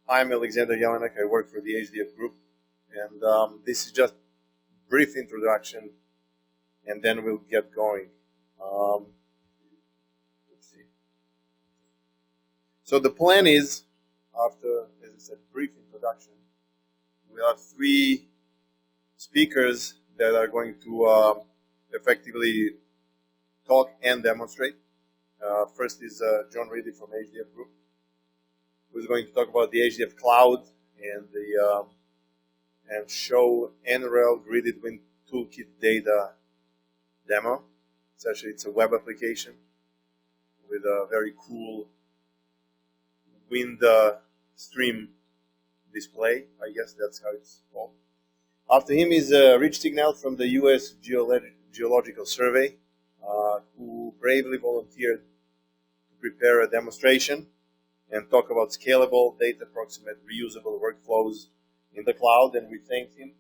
I'm Aleksander Jelenak. I work for the HDF group, and this is just a brief introduction, and then we'll get going. Let's see. So the plan is, after, as I said, brief introduction, we have 3 speakers that are going to effectively talk and demonstrate. First is John Readey from HDF group, who's going to talk about the HDF cloud and the and show NREL Gridded Wind Toolkit data demo. Essentially, it's a web application with a very cool wind stream display. I guess that's how it's called. After him is Rich Signell from the US Geological Survey, who bravely volunteered to prepare a demonstration and talk about scalable, data proximate, reusable workflows in the cloud. And we thank him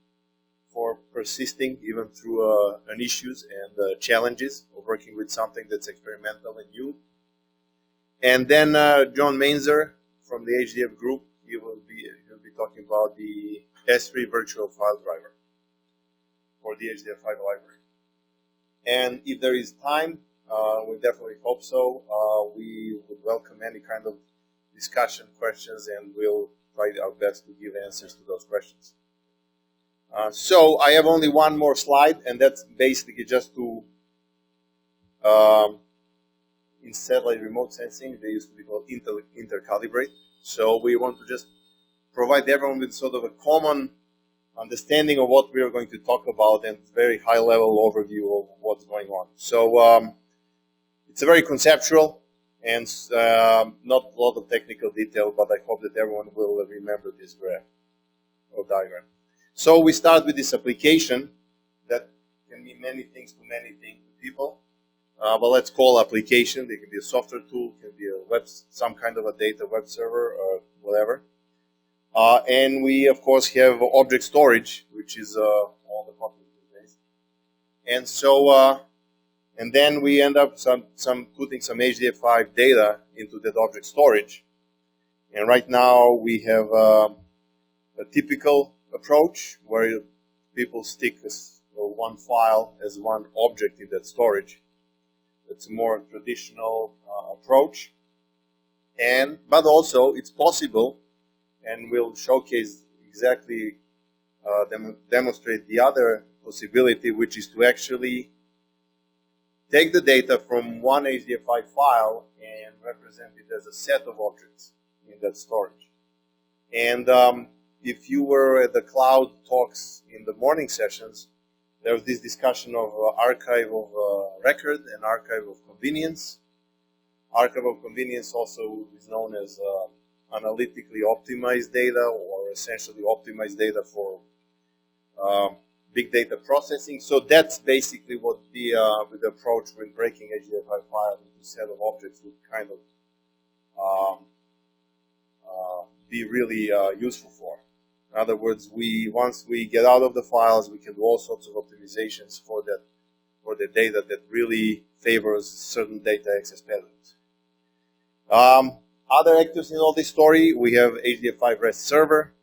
for persisting even through issues and challenges of working with something that's experimental and new. And then John Mainsor from the HDF group, he'll be talking about the S3 virtual file driver for the HDF5 library. And if there is time, we definitely hope so, we would welcome any kind of discussion, questions, and we'll try our best to give answers to those questions. So I have only one more slide, and that's basically just to, in satellite remote sensing, they used to be called intercalibrate. So we want to just provide everyone with sort of a common understanding of what we are going to talk about and very high-level overview of what's going on. So it's a very conceptual and not a lot of technical detail, but I hope that everyone will remember this graph or diagram. So we start with this application that can mean many things to people. But let's call application. It can be a software tool, can be a web, some kind of a data web server or whatever. And we, of course, have object storage, which is all the popular these days. And so, and then we end up putting some HDF5 data into that object storage. And right now we have a typical approach where people stick one file as one object in that storage. It's a more traditional approach. But also it's possible, and we'll showcase exactly, demonstrate the other possibility, which is to actually take the data from one HDF5 file and represent it as a set of objects in that storage. And if you were at the cloud talks in the morning sessions, there was this discussion of archive of record and archive of convenience. Archive of convenience also is known as analytically optimized data, or essentially optimized data for big data processing. So that's basically what the with the approach when breaking HDF5 files into a set of objects would kind of be really useful for. In other words, once we get out of the files, we can do all sorts of optimizations for the data that really favors certain data access patterns. Other actors in all this story, we have HDF5 REST server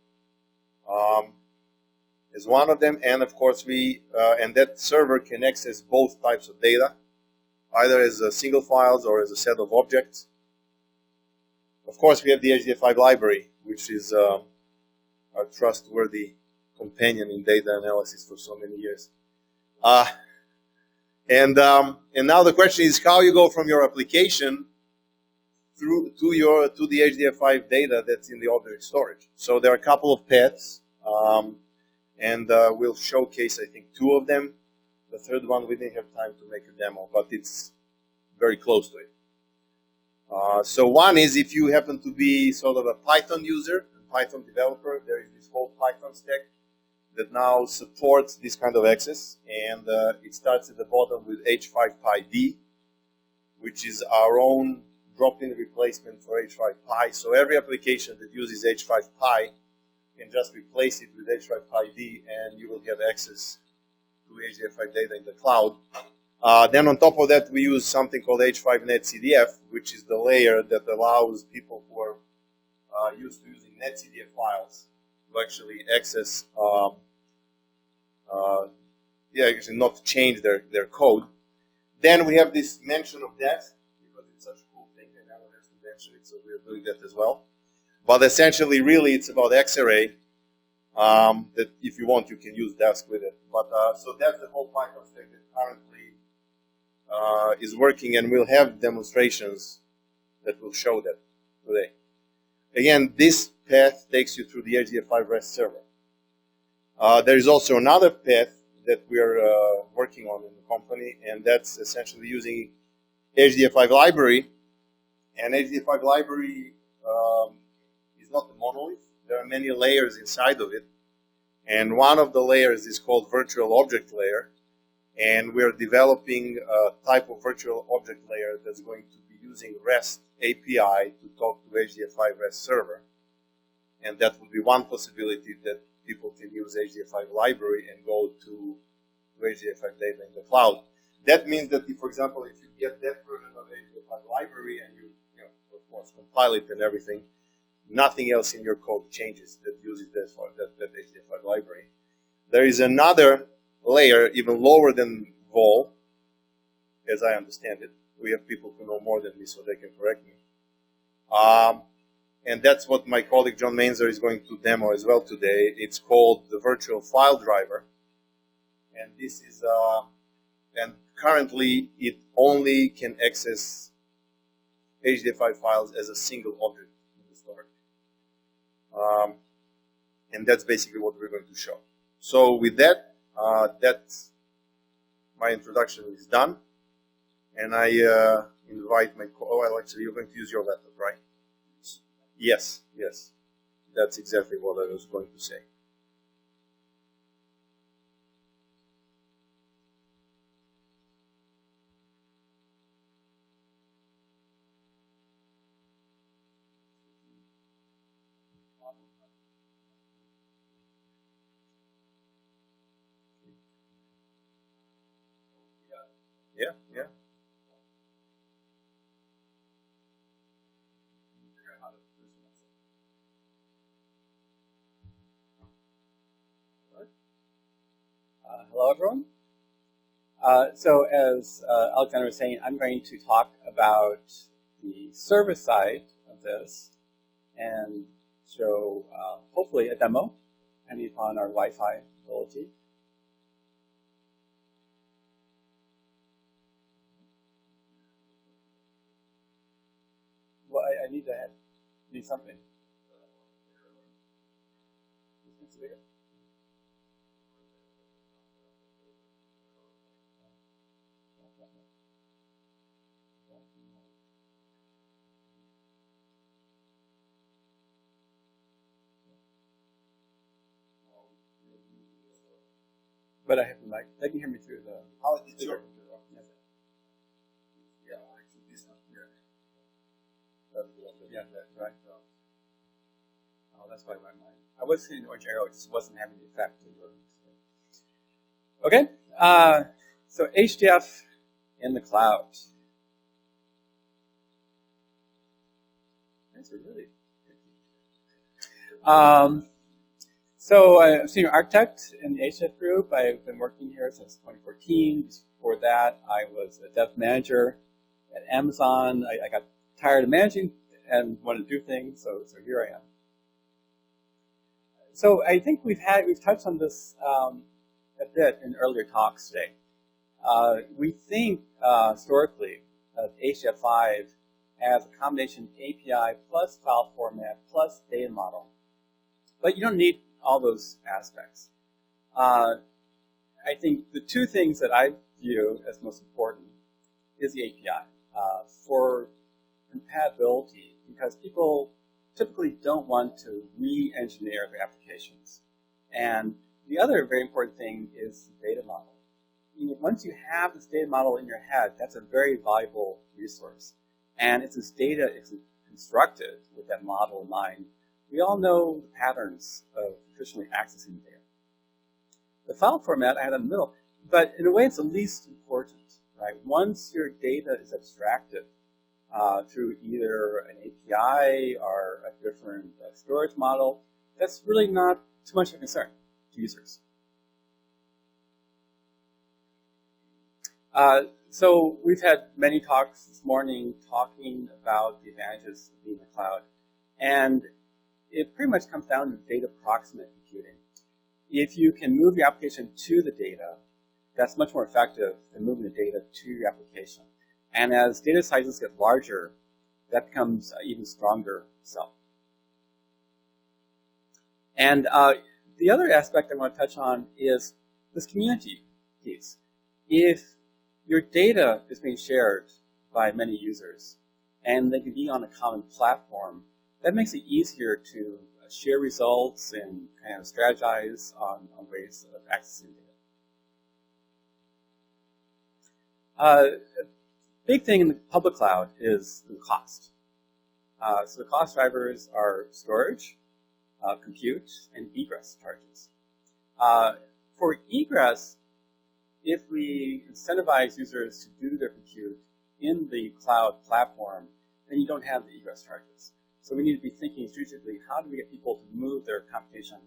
is one of them, and of course and that server can access both types of data, either as single files or as a set of objects. Of course, we have the HDF5 library, which is a trustworthy companion in data analysis for so many years. And now the question is how you go from your application to the HDF5 data that's in the object storage. So there are a couple of paths, and we'll showcase, I think, 2 of them. The third one we didn't have time to make a demo, but it's very close to it. So one is if you happen to be sort of a Python user, a Python developer, there is this whole Python stack that now supports this kind of access, and it starts at the bottom with H5PyD, which is our own drop-in replacement for H5Py. So every application that uses H5Py can just replace it with H5PyD, and you will have access to HDF5 data in the cloud. Then on top of that, we use something called H5 NetCDF, which is the layer that allows people who are used to using NetCDF files to actually access, actually not change their code. Then we have this mention of that, because it's such a cool thing, and everyone has to mention it, so we're doing that as well. But essentially, really, it's about Xarray. That if you want, you can use Dask with it. But so that's the whole Python stack that currently is working, and we'll have demonstrations that will show that today. Again, this path takes you through the HDF5 REST server. There is also another path that we're working on in the company, and that's essentially using HDF5 library. And HDF5 library is not a monolith. There are many layers inside of it. And one of the layers is called virtual object layer. And we're developing a type of virtual object layer that's going to be using REST API to talk to HDF5 REST server. And that would be one possibility, that people can use HDF5 library and go to HDF5 data in the cloud. That means that, if, for example, if you get that version of HDF5 library and you of course, compile it and everything, nothing else in your code changes that uses that HDF5 library. There is another layer, even lower than Vol, as I understand it. We have people who know more than me, so they can correct me. And that's what my colleague John Mainsor is going to demo as well today. It's called the virtual file driver. And this is, and currently it only can access HDF5 files as a single object in the storage. And that's basically what we're going to show. So with that, that's my introduction is done. And I invite my actually, you're going to use your laptop, right? Yes, yes. That's exactly what I was going to say. Yeah, yeah. Hello, everyone. So as Aleksander was saying, I'm going to talk about the server side of this and show, hopefully, a demo, depending upon our Wi-Fi ability. Well, I need something. But I have the mic. They can hear me through the. How did you? Yeah, actually, this one here. Yeah, that's right. Oh, that's why my mind. I was seeing orange arrow, it just wasn't having the effect. Okay, so HDF in the cloud. That's a really. So I'm a senior architect in the HDF group. I've been working here since 2014. Before that, I was a dev manager at Amazon. I got tired of managing and wanted to do things, so here I am. So I think we've touched on this a bit in earlier talks today. We think historically of HDF5 as a combination API plus file format plus data model, but you don't need all those aspects. I think the two things that I view as most important is the API for compatibility, because people typically don't want to re-engineer their applications. And the other very important thing is the data model. Once you have this data model in your head, that's a very valuable resource. And as this data is constructed with that model in mind, we all know the patterns of efficiently accessing data. The file format I had in the middle, but in a way it's the least important, right? Once your data is abstracted, through either an API or a different storage model, that's really not too much of a concern to users. So we've had many talks this morning talking about the advantages of being in the cloud. And it pretty much comes down to data proximate computing. If you can move your application to the data, that's much more effective than moving the data to your application. And as data sizes get larger, that becomes even stronger so. And the other aspect I want to touch on is this community piece. If your data is being shared by many users, and they can be on a common platform, that makes it easier to share results and kind of strategize on ways of accessing data. A big thing in the public cloud is the cost. So the cost drivers are storage, compute, and egress charges. For egress, if we incentivize users to do their compute in the cloud platform, then you don't have the egress charges. So we need to be thinking strategically, how do we get people to move their computation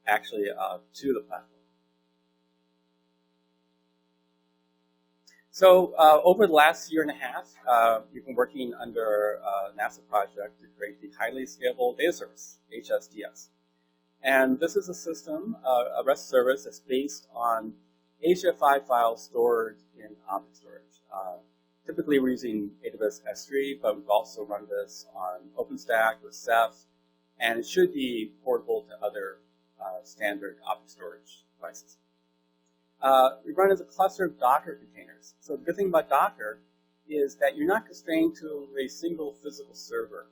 actually to the platform? So over the last year and a half, we've been working under a NASA project to create the highly scalable data service, HSDS. And this is a system, a REST service that's based on HDF files stored in object storage. Typically, we're using AWS S3, but we've also run this on OpenStack with Ceph, and it should be portable to other standard object storage devices. We run as a cluster of Docker containers. So the good thing about Docker is that you're not constrained to a single physical server.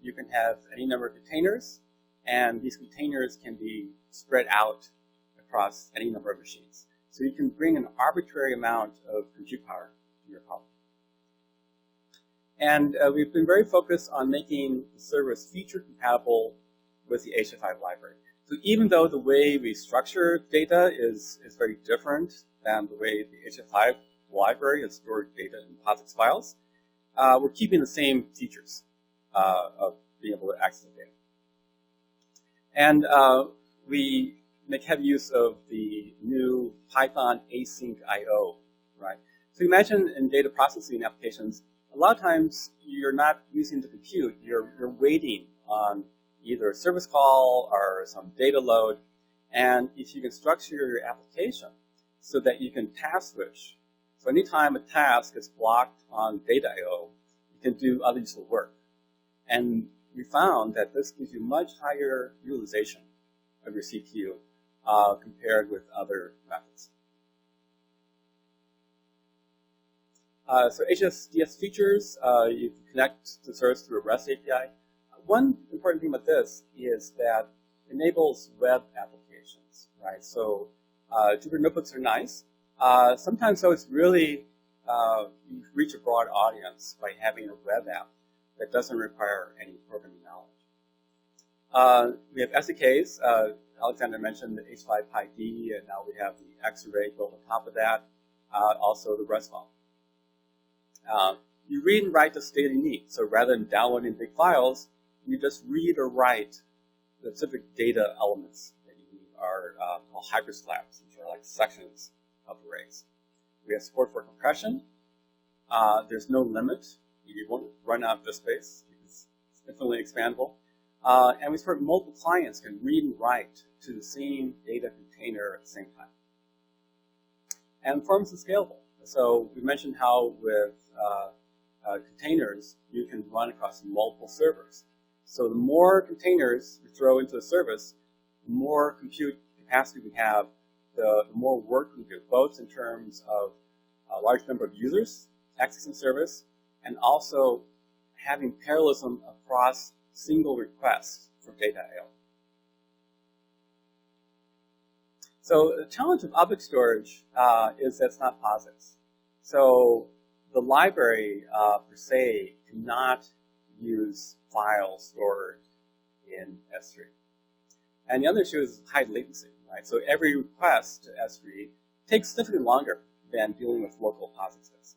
You can have any number of containers, and these containers can be spread out across any number of machines. So you can bring an arbitrary amount of compute power to your problem. And we've been very focused on making the service feature compatible with the HDF library. So even though the way we structure data is very different than the way the HDF library has stored data in POSIX files, we're keeping the same features of being able to access the data. And we make heavy use of the new Python async I/O, right? So imagine in data processing applications, a lot of times you're not using the compute, you're waiting on either a service call or some data load. And if you can structure your application so that you can task switch, so anytime a task is blocked on data I/O, you can do other useful work. And we found that this gives you much higher utilization of your CPU compared with other methods. So HSDS features, you can connect to service through a REST API. One important thing about this is that it enables web applications, right? So Jupyter notebooks are nice. Sometimes, though, it's really, you reach a broad audience by having a web app that doesn't require any programming knowledge. We have SDKs. Aleksander mentioned the H5 PyD, and now we have the X-Array built on top of that. Also the REST file. You read and write the data you need. So rather than downloading big files, you just read or write the specific data elements that you need are called hyperslabs, which are like sections of arrays. We have support for compression. There's no limit. You won't run out of disk space because it's infinitely expandable. And we support multiple clients can read and write to the same data container at the same time. And performance is scalable. So we mentioned how with containers, you can run across multiple servers. So the more containers we throw into a service, the more compute capacity we have, the more work we do, both in terms of a large number of users accessing service and also having parallelism across single requests for data I/O. So the challenge of object storage is that it's not POSIX. So the library, per se, cannot use files stored in S3. And the other issue is high latency, right? So every request to S3 takes significantly longer than dealing with local POSIX disks.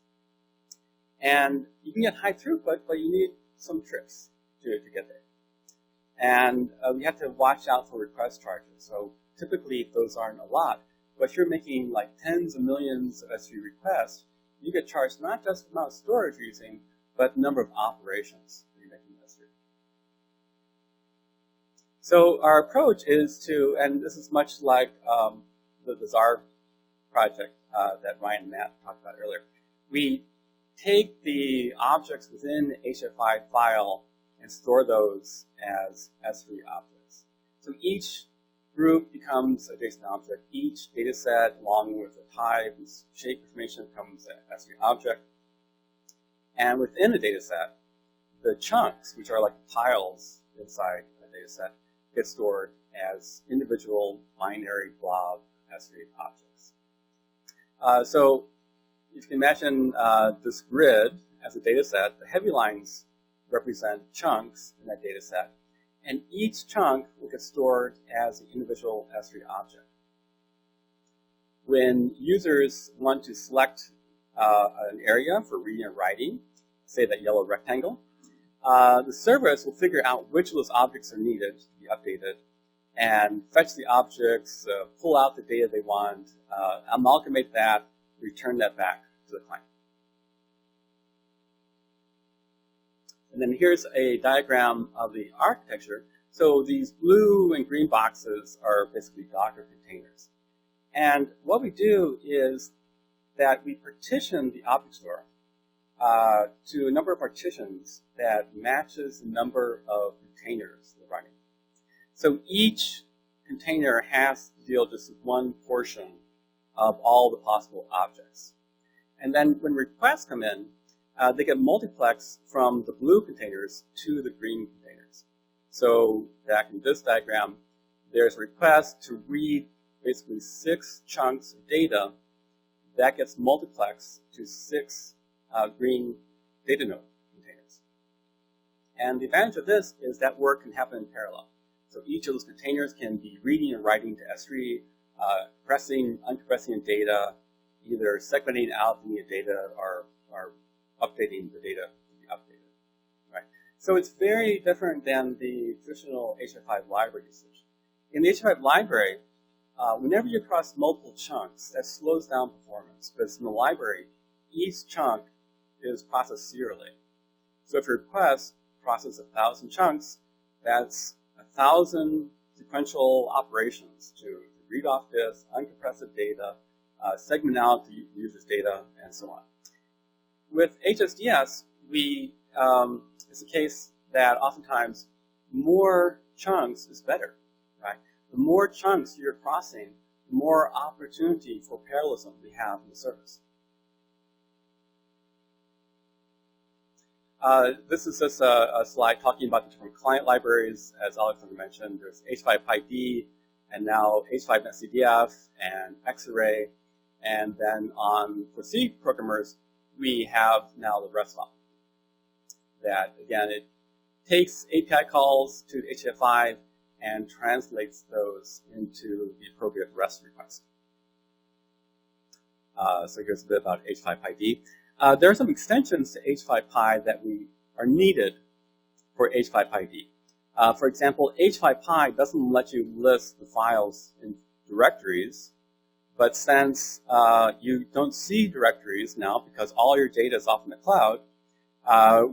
And you can get high throughput, but you need some tricks to get there. And we have to watch out for request charges. So typically those aren't a lot, but if you're making like tens of millions of S3 requests, you get charged not just the amount of storage you're using, but the number of operations that you're making in S3. So our approach is to, and this is much like the Bazaar project that Ryan and Matt talked about earlier. We take the objects within the HDF file and store those as S3 objects. So each group becomes a JSON object. Each data set, along with the type and shape information, becomes an S3 object. And within the data set, the chunks, which are like piles inside a data set, get stored as individual binary blob S3 objects. So if you can imagine this grid as a data set, the heavy lines represent chunks in that data set, and each chunk will get stored as an individual S3 object. When users want to select an area for reading and writing, say that yellow rectangle, the service will figure out which of those objects are needed to be updated and fetch the objects, pull out the data they want, amalgamate that, return that back to the client. And then here's a diagram of the architecture. So these blue and green boxes are basically Docker containers. And what we do is that we partition the object store to a number of partitions that matches the number of containers we're running. So each container has to deal just with one portion of all the possible objects. And then when requests come in, they get multiplexed from the blue containers to the green containers. So back in this diagram, there's a request to read basically 6 chunks of data that gets multiplexed to 6 green data node containers. And the advantage of this is that work can happen in parallel. So each of those containers can be reading and writing to S3, compressing, uncompressing data, either segmenting out the data or updating the data to be updated. Right? So it's very different than the traditional HDF library usage. In the HDF library, whenever you cross multiple chunks, that slows down performance. Because in the library, each chunk is processed serially. So if your request processes 1,000 chunks, that's 1,000 sequential operations to read off disk, uncompress the data, segment out the user's data, and so on. With HSDS, it's a case that oftentimes more chunks is better, right? The more chunks you're processing, the more opportunity for parallelism we have in the service. This is just a slide talking about the different client libraries. As Aleksander mentioned, there's H5PyD, and now H5NetCDF, and Xarray. And then for C programmers, we have now the REST file. That, again, it takes API calls to HDF5 and translates those into the appropriate REST request. So here's a bit about H5PyD. There are some extensions to H5Py that are needed for H5PyD. For example, H5Py doesn't let you list the files in directories, but since you don't see directories now because all your data is off in the cloud,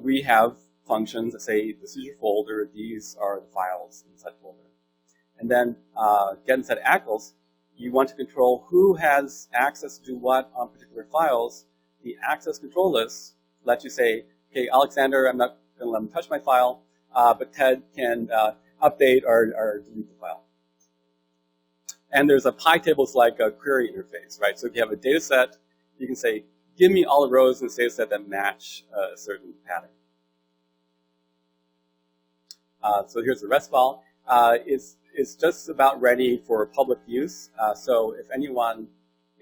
we have functions that say, this is your folder, these are the files in such folder. And then get and set ACLs, you want to control who has access to do what on particular files. The access control list lets you say, okay, Aleksander, I'm not going to let him touch my file, but Ted can update or delete the file. And there's a PyTables like a query interface, right? So if you have a data set, you can say, give me all the rows in this data set that match a certain pattern. So here's the REST file. It's just about ready for public use. So if anyone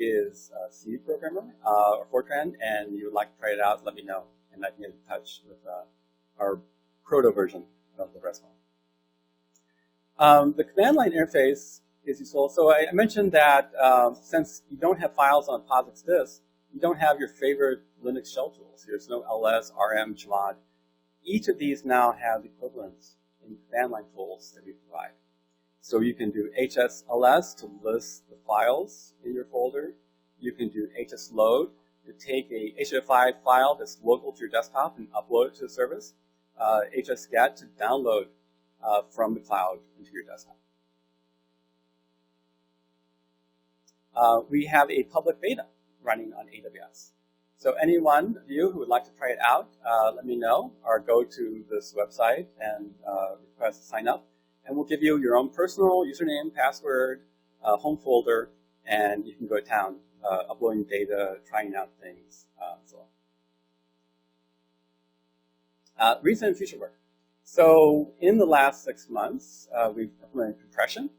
is a C programmer or Fortran and you would like to try it out, let me know, and I can get in touch with our proto version of the REST file. The command line interface is useful. So I mentioned that since you don't have files on POSIX disk, you don't have your favorite Linux shell tools. There's no ls, rm, chmod. Each of these now have equivalents in command line tools that we provide. So you can do hsls to list the files in your folder. You can do hsload to take a HDF file that's local to your desktop and upload it to the service. hsget to download from the cloud into your desktop. We have a public beta running on AWS. So anyone of you who would like to try it out, let me know, or go to this website and request to sign up. And we'll give you your own personal username, password, home folder, and you can go to town, uploading data, trying out things, and so on. Recent and future work. So in the last 6 months, we've implemented compression,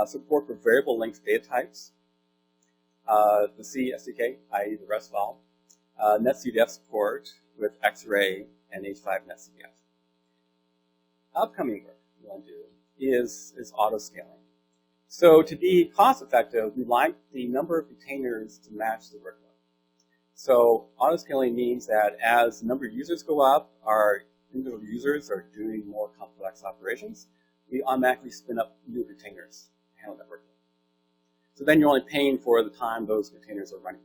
support for variable length data types, the C SDK, i.e. the REST file, NetCDF support with X-Ray and H5 NetCDF. Upcoming work we want to do is auto-scaling. So to be cost-effective, we like the number of containers to match the workload. So auto-scaling means that as the number of users go up, our individual users are doing more complex operations, we automatically spin up new containers to handle that workload. So then you're only paying for the time those containers are running.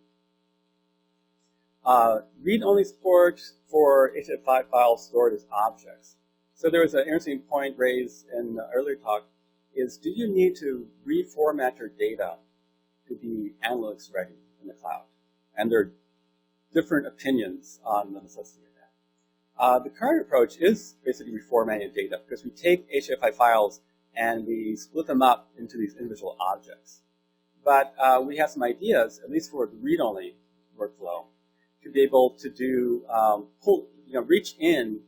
Read-only support for HDF files stored as objects. So there was an interesting point raised in the earlier talk, is do you need to reformat your data to be analytics ready in the cloud? And there are different opinions on the necessity of that. The current approach is basically reformatting data because we take HDF files and we split them up into these individual objects. But we have some ideas, at least for the read-only workflow, to be able to do reach in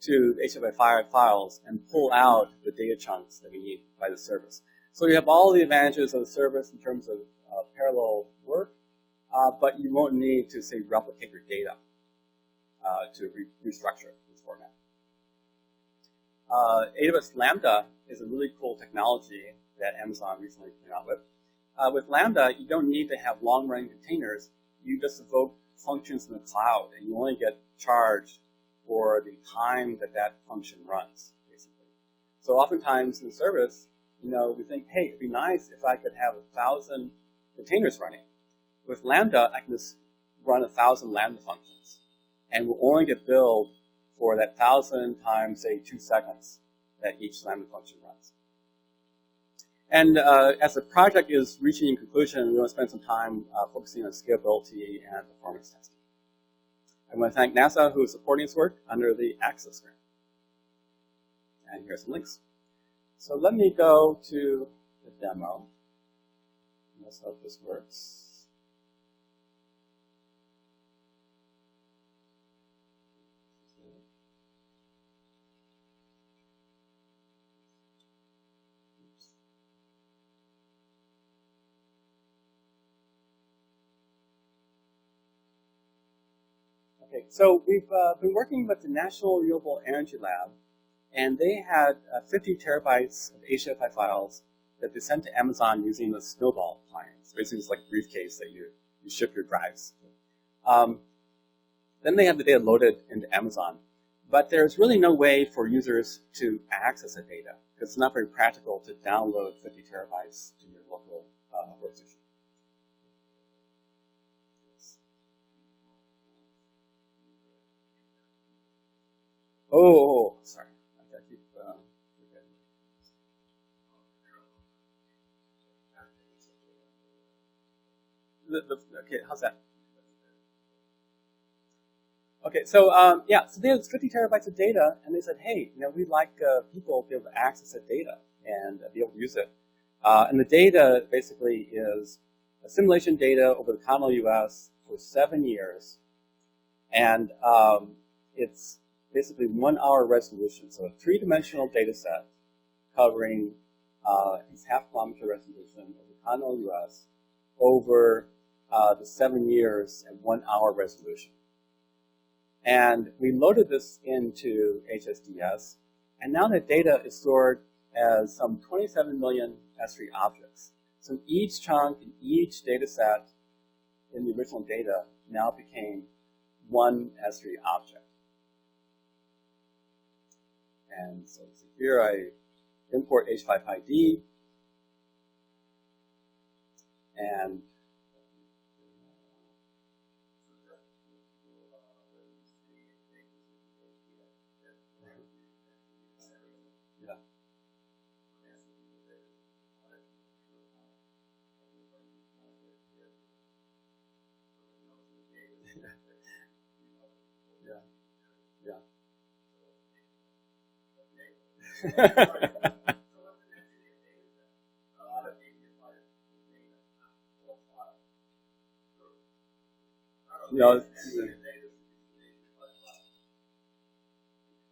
to HDF files and pull out the data chunks that we need by the service. So you have all the advantages of the service in terms of parallel work, but you won't need to, say, replicate your data to restructure this format. AWS Lambda is a really cool technology that Amazon recently came out with. With Lambda, you don't need to have long-running containers. You just evoke functions in the cloud, and you only get charged for the time that that function runs, basically. So oftentimes in the service, we think, hey, it'd be nice if I could have 1,000 containers running. With Lambda, I can just run 1,000 Lambda functions, and we'll only get billed for that 1,000 times, say, 2 seconds that each Lambda function runs. And as the project is reaching conclusion, we want to spend some time focusing on scalability and performance testing. I want to thank NASA, who is supporting this work under the Access grant. And here's some links. So let me go to the demo. Let's hope this works. Okay, so we've been working with the National Renewable Energy Lab, and they had 50 terabytes of HDF files that they sent to Amazon using the Snowball appliance. Basically, it's like a briefcase that you ship your drives to. Then they had the data loaded into Amazon, but there's really no way for users to access the data because it's not very practical to download 50 terabytes to your local workstation. Oh, sorry. I gotta keep okay, how's that? Okay, so yeah, so there's 50 terabytes of data, and they said, hey, we'd like people to be able to access that data and be able to use it. And the data basically is simulation data over the continental U.S. for 7 years, and it's basically 1 hour resolution, so a 3-dimensional data set covering it's half-kilometer resolution of the continental U.S. over the 7 years at 1 hour resolution. And we loaded this into HSDS, and now that data is stored as some 27 million S3 objects. So each chunk in each data set in the original data now became one S3 object. And so here I import H5ID, and no,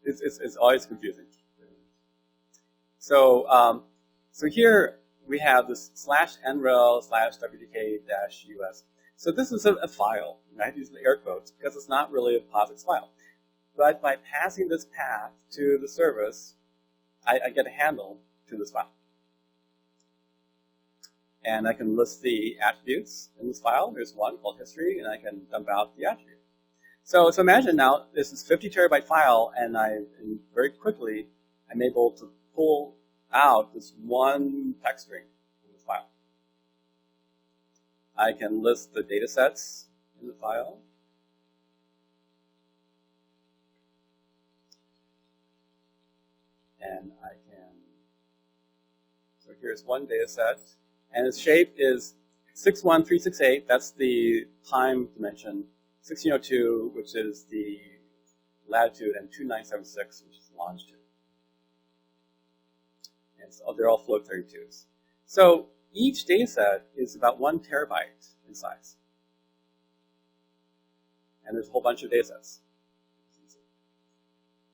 it's always confusing. So so here we have this /nrel/wdk-us. So this is a file, right? These are the air quotes because it's not really a POSIX file. But by passing this path to the service, I get a handle to this file. And I can list the attributes in this file. There's one called history, and I can dump out the attribute. So imagine now this is 50 terabyte file, and very quickly I'm able to pull out this one text string in the file. I can list the data sets in the file. And I can, so here's one data set, and its shape is 61368, that's the time dimension, 1602, which is the latitude, and 2976, which is the longitude. And so they're all float 32s. So each data set is about 1 terabyte in size. And there's a whole bunch of data sets.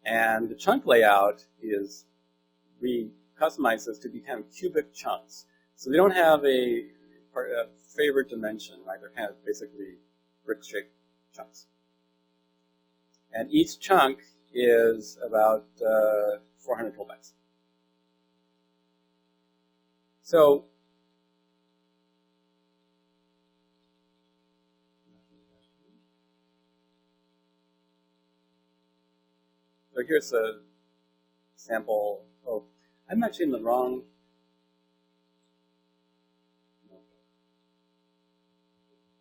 And the chunk layout is, we customize this to be kind of cubic chunks. So they don't have a favorite dimension, right? They're kind of basically brick-shaped chunks. And each chunk is about 400 kilobytes. So here's a sample. Oh, I'm actually in the wrong. No.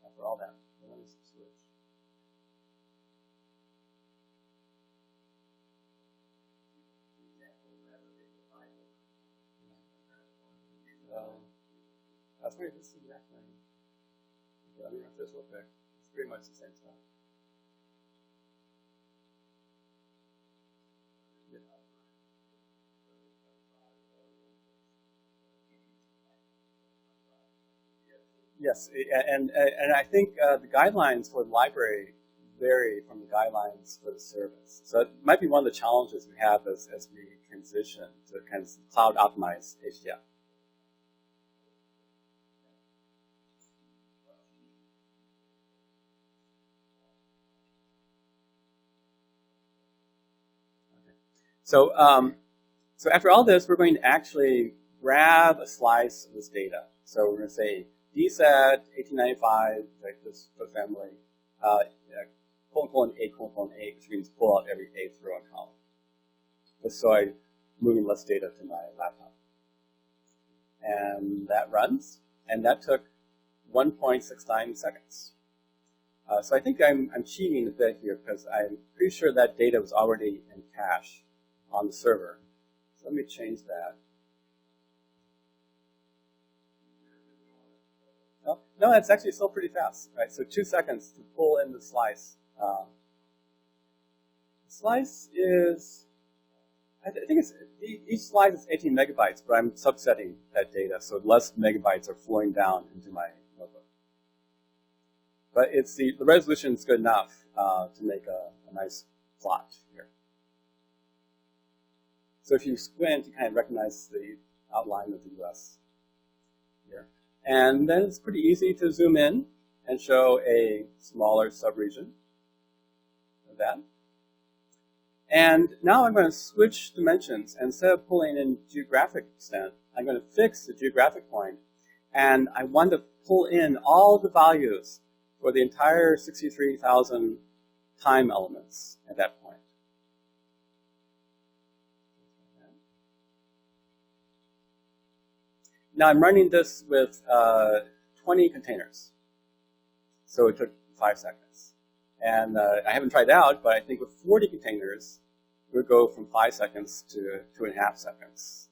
After all that, let me switch. That's weird. This is exactly. Let me run this real quick. It's pretty much the same stuff. Yes, and I think the guidelines for the library vary from the guidelines for the service. So it might be one of the challenges we have as we transition to kind of cloud optimized HDF. Okay. So after all this, we're going to actually grab a slice of this data. So we're going to say DSAT 1895, like this family, ::A::A, which means pull out every eighth row and column. Just so I'm moving less data to my laptop. And that runs, and that took 1.69 seconds. So I think I'm cheating a bit here because I'm pretty sure that data was already in cache on the server. So let me change that. No, it's actually still pretty fast, right? So 2 seconds to pull in the slice. The slice is, I think it's, each slice is 18 megabytes, but I'm subsetting that data, so less megabytes are flowing down into my notebook. But it's the resolution is good enough to make a nice plot here. So if you squint, you kind of recognize the outline of the US here. And then it's pretty easy to zoom in and show a smaller subregion of that. And now I'm going to switch dimensions. And instead of pulling in geographic extent, I'm going to fix the geographic point. And I want to pull in all the values for the entire 63,000 time elements at that point. Now I'm running this with 20 containers. So it took 5 seconds. And I haven't tried it out, but I think with 40 containers, it would go from 5 seconds to 2.5 seconds.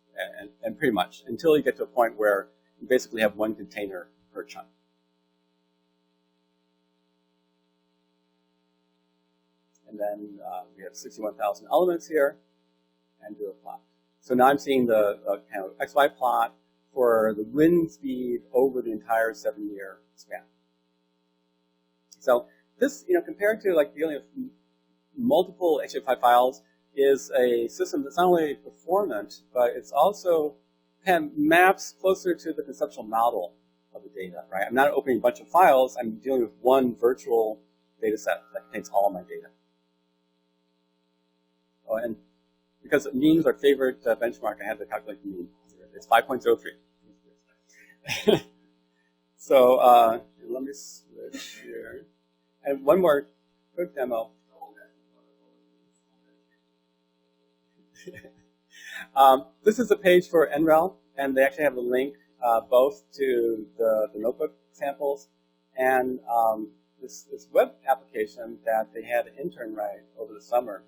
And pretty much, until you get to a point where you basically have 1 container per chunk. And then we have 61,000 elements here, and do a plot. So now I'm seeing the kind of XY plot for the wind speed over the entire 7-year span. So this, compared to like dealing with multiple HDF files, is a system that's not only performant, but it's also kind of maps closer to the conceptual model of the data, right? I'm not opening a bunch of files. I'm dealing with one virtual data set that contains all of my data. Oh, and because means our favorite benchmark, I had to calculate the mean. It's 5.03. So let me switch here. And one more quick demo. This is a page for NREL, and they actually have a link both to the notebook samples and this web application that they had an intern write over the summer,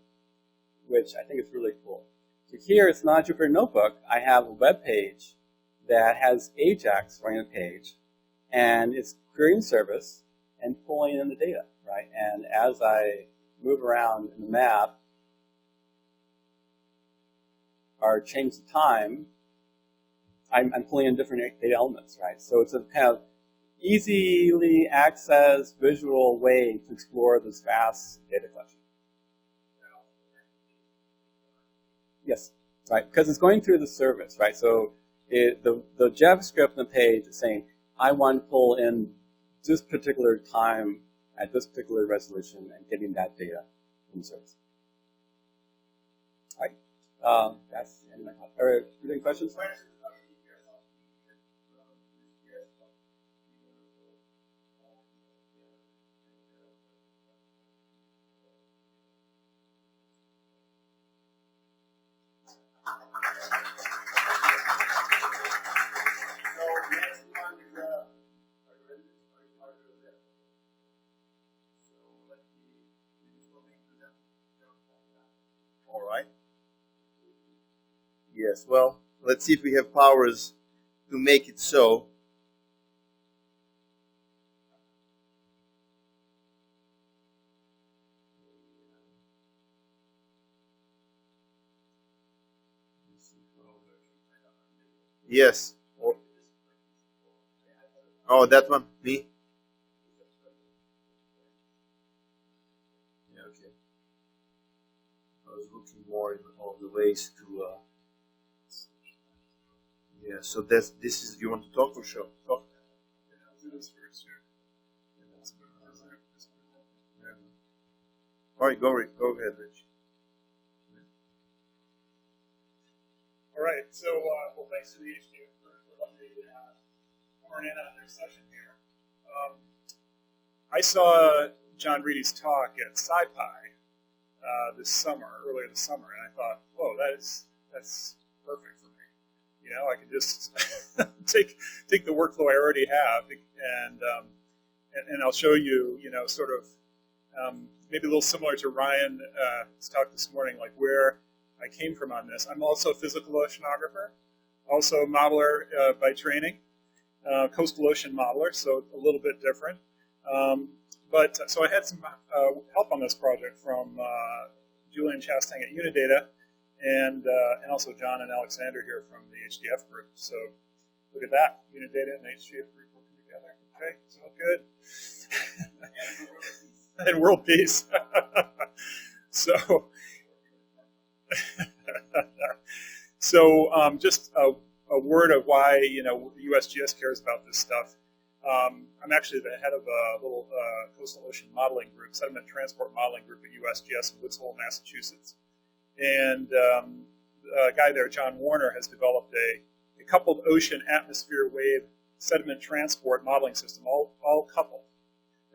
which I think is really cool. So here, it's not a Jupyter Notebook. I have a web page that has Ajax running the page, and it's querying service and pulling in the data, right? And as I move around in the map, or change the time, I'm pulling in different data elements, right? So it's a kind of easily accessed visual way to explore this vast data collection. Yes, right, because it's going through the service, right? So the JavaScript on the page is saying, I want to pull in this particular time at this particular resolution and getting that data from the service. All right, that's the end of my talk. Are there any questions? Yes, well, let's see if we have powers to make it so. Yes. Oh, that one? Me? Yeah, okay. I was looking more in all the ways to... Yeah, so this is, you want to talk or show? Talk. All right, go ahead, Rich. All right, so well, thanks to the HDF for letting me horn in on their session here. I saw John Readey's talk at SciPy this summer, earlier this summer, and I thought, whoa, that's perfect for me. You know, I can just take the workflow I already have, and I'll show you, you know, sort of maybe a little similar to Ryan's talk this morning, like where I came from on this. I'm also a physical oceanographer, also a modeler by training, coastal ocean modeler, so a little bit different. So I had some help on this project from Julian Chastang at Unidata, and also John and Aleksander here from the HDF group. So look at that, Unidata and the HDF group working together. Okay, so good. And world peace. So just a word of why, you know, the USGS cares about this stuff. I'm actually the head of a little coastal ocean modeling group, sediment transport modeling group at USGS in Woods Hole, Massachusetts. And a guy there, John Warner, has developed a coupled ocean atmosphere wave sediment transport modeling system, all coupled.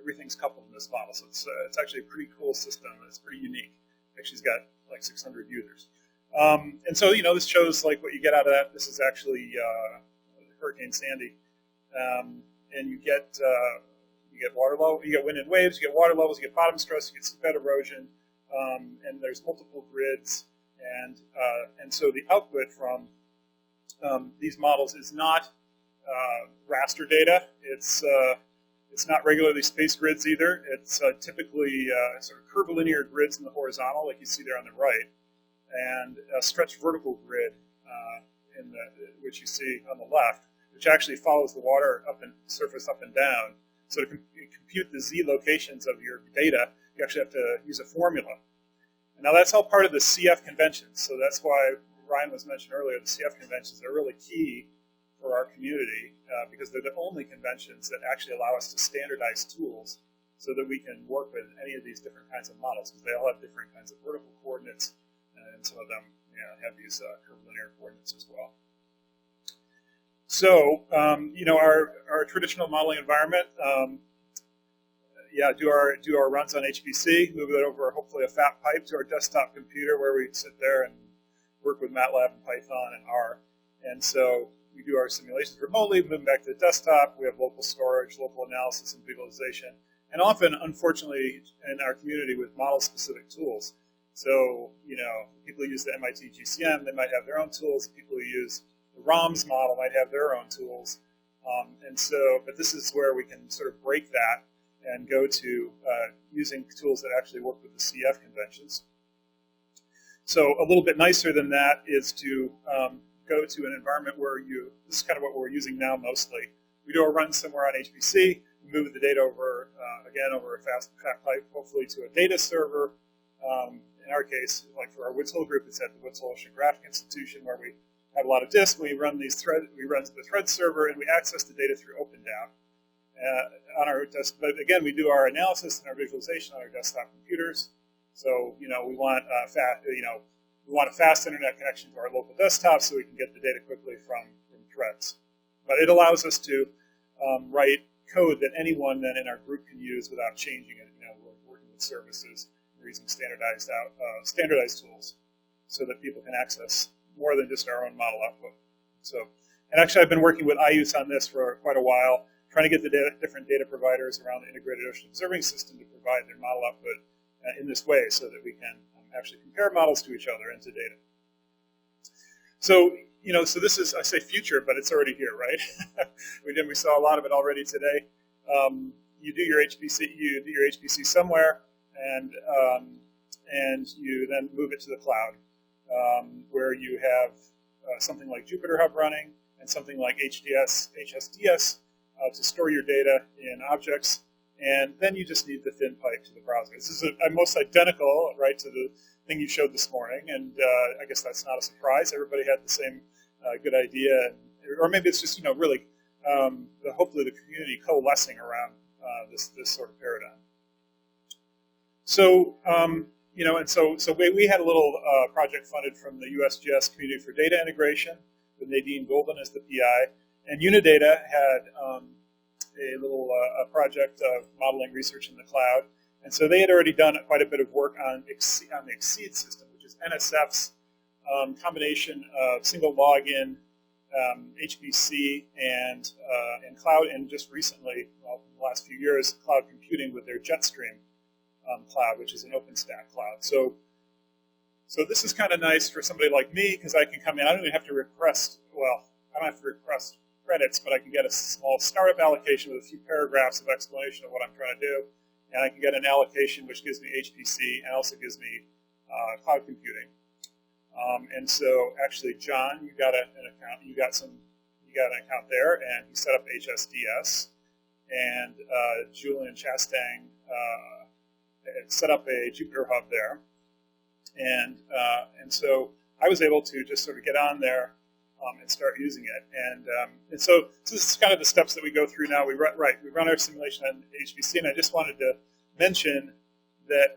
Everything's coupled in this model, so it's actually a pretty cool system. It's pretty unique. Actually, it's got like 600 users. And so, this shows like what you get out of that. This is actually Hurricane Sandy, and you get water level, you get wind and waves, you get water levels, you get bottom stress, you get seabed erosion, and there's multiple grids, and so the output from these models is not raster data. It's not regularly spaced grids either. It's typically sort of curvilinear grids in the horizontal, like you see there on the right, and a stretched vertical grid which you see on the left, which actually follows the water surface up and down. So to compute the z locations of your data, you actually have to use a formula. And now that's all part of the CF conventions. So that's why Ryan was mentioned earlier. The CF conventions are really key for our community because they're the only conventions that actually allow us to standardize tools so that we can work with any of these different kinds of models, because they all have different kinds of vertical coordinates, and some of them have these curvilinear coordinates as well. So, our traditional modeling environment, do our runs on HPC, move it over hopefully a fat pipe to our desktop computer where we sit there and work with MATLAB and Python and R. And so we do our simulations remotely, move them back to the desktop. We have local storage, local analysis, and visualization. And often, unfortunately, in our community with model-specific tools. So, people who use the MIT GCM, they might have their own tools. People who use the ROMS model might have their own tools. But this is where we can sort of break that and go to using tools that actually work with the CF conventions. So a little bit nicer than that is to go to an environment where this is kind of what we're using now mostly. We do a run somewhere on HPC, we move the data over, again, over a fat pipe, hopefully to a data server. In our case, like for our Woods Hole group, it's at the Woods Hole Oceanographic Institution, where we have a lot of disks. We run these threads. We run to the THREDDS server, and we access the data through OpenDAP on our desk. But again, we do our analysis and our visualization on our desktop computers. So we want a fast internet connection to our local desktop so we can get the data quickly from THREDDS. But it allows us to write code that anyone then in our group can use without changing it. We're working with services. We're using standardized tools so that people can access more than just our own model output. So, and actually, I've been working with IUS on this for quite a while, trying to get the different data providers around the Integrated Ocean Observing System to provide their model output in this way, so that we can actually compare models to each other and to data. So, so this is, I say future, but it's already here, right? we saw a lot of it already today. You do your HPC somewhere, and you then move it to the cloud, where you have something like JupyterHub running and something like HSDS to store your data in objects, and then you just need the thin pipe to the browser. This is almost identical, right, to the thing you showed this morning, and I guess that's not a surprise. Everybody had the same good idea, or maybe it's just really hopefully the community coalescing around this sort of paradigm. So so we had a little project funded from the USGS Community for Data Integration with Nadine Golden as the PI, and Unidata had a little project of modeling research in the cloud, and so they had already done quite a bit of work on the EXCEED system, which is NSF's combination of single login, HPC, and cloud, and just recently, in the last few years, cloud computing with their Jetstream cloud, which is an OpenStack cloud. So this is kind of nice for somebody like me, because I can come in. I don't even have to request, I don't have to request credits, but I can get a small startup allocation with a few paragraphs of explanation of what I'm trying to do, and I can get an allocation which gives me HPC and also gives me cloud computing. And so actually, John, you got an account. You got an account there, and he set up HSDS, and Julian Chastang set up a JupyterHub there, and so I was able to just sort of get on there and start using it, and so this is kind of the steps that we go through now. We run our simulation on HPC, and I just wanted to mention that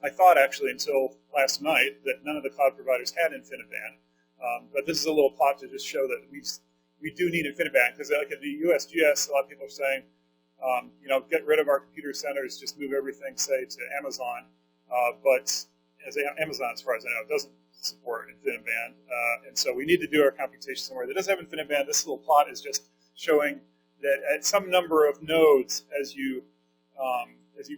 I thought actually until last night that none of the cloud providers had InfiniBand, but this is a little plot to just show that we do need InfiniBand, because like at the USGS, a lot of people are saying, get rid of our computer centers, just move everything, say, to Amazon. But as Amazon, as far as I know, doesn't support InfiniBand. And so we need to do our computation somewhere that does have InfiniBand. This little plot is just showing that at some number of nodes, as you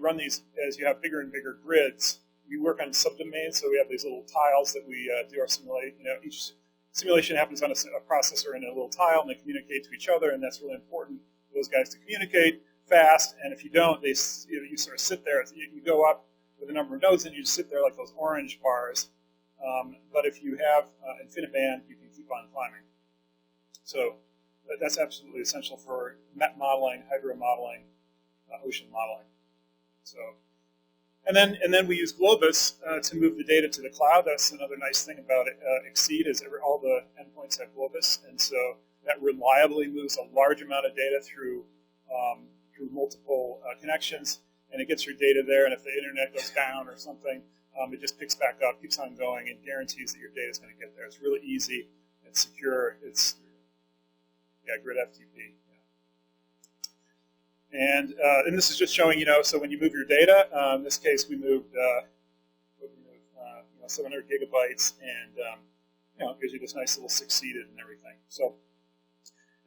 run these, as you have bigger and bigger grids, we work on subdomains. So we have these little tiles that we do our simulation. Each simulation happens on a processor in a little tile, and they communicate to each other, and that's really important for those guys to communicate fast. And if you don't, you sort of sit there. You go up with a number of nodes, and you just sit there like those orange bars. But if you have InfiniBand, you can keep on climbing. So that's absolutely essential for MET modeling, hydro modeling, ocean modeling. So, and then we use Globus to move the data to the cloud. That's another nice thing about Exceed is all the endpoints have Globus, and so that reliably moves a large amount of data through multiple connections, and it gets your data there. And if the internet goes down or something, it just picks back up, keeps on going, and guarantees that your data is going to get there. It's really easy. It's secure. It's grid FTP. Yeah. And this is just showing, so when you move your data, in this case we moved 700 gigabytes, and it gives you this nice little succeeded and everything. So,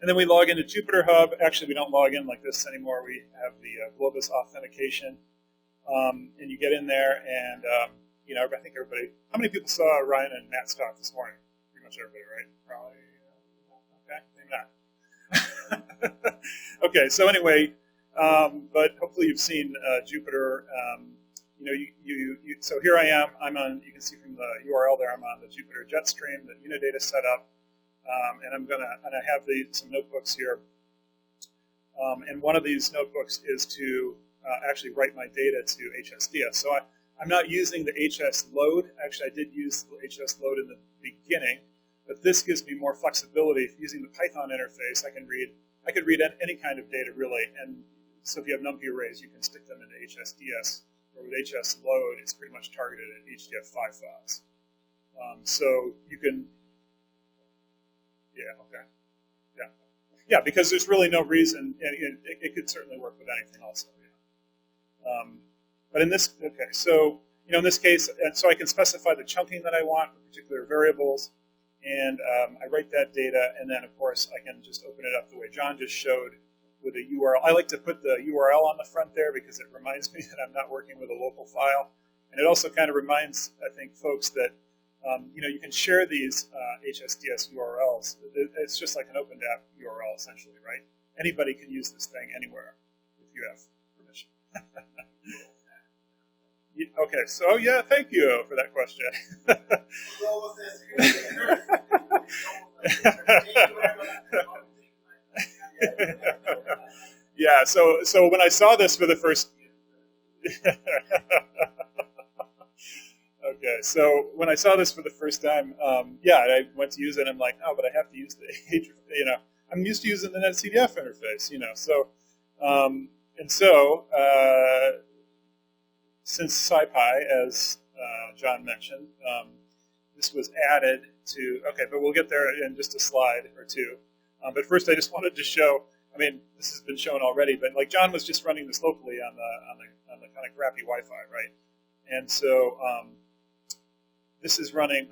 and then we log into JupyterHub. Actually, we don't log in like this anymore. We have the Globus authentication, and you get in there, and I think everybody. How many people saw Ryan and Matt's talk this morning? Pretty much everybody, right? Probably. Okay, maybe not. Okay, so anyway, but hopefully you've seen Jupyter. So here I am. I'm on. You can see from the URL there. I'm on the Jupyter Jetstream, the Unidata setup, and I have some notebooks here. And one of these notebooks is to actually write my data to HSDS. So I'm not using the HS load. Actually, I did use the HS load in the beginning, but this gives me more flexibility. Using the Python interface, I could read any kind of data really. And so if you have NumPy arrays, you can stick them into HSDS. Or with HS load, it's pretty much targeted at HDF5 files. So you can, yeah, because there's really no reason. It could certainly work with anything also. Yeah. But in this, so in this case, so I can specify the chunking that I want for particular variables, and I write that data, and then of course I can just open it up the way John just showed with a URL. I like to put the URL on the front there because it reminds me that I'm not working with a local file, and it also kind of reminds, I think, folks that you can share these HSDS URLs. It's just like an OpenDAP URL essentially, right? Anybody can use this thing anywhere if you have permission. Okay, so yeah, thank you for that question. Yeah, so when I saw this for the first okay, so when I saw this for the first time, I went to use it, and I'm like, oh, but I have to use the I'm used to using the NetCDF interface, so since SciPy, as John mentioned, this was added to, but we'll get there in just a slide or two. But first I just wanted to show, this has been shown already, but like John was just running this locally on the kind of crappy Wi-Fi, right? And so this is running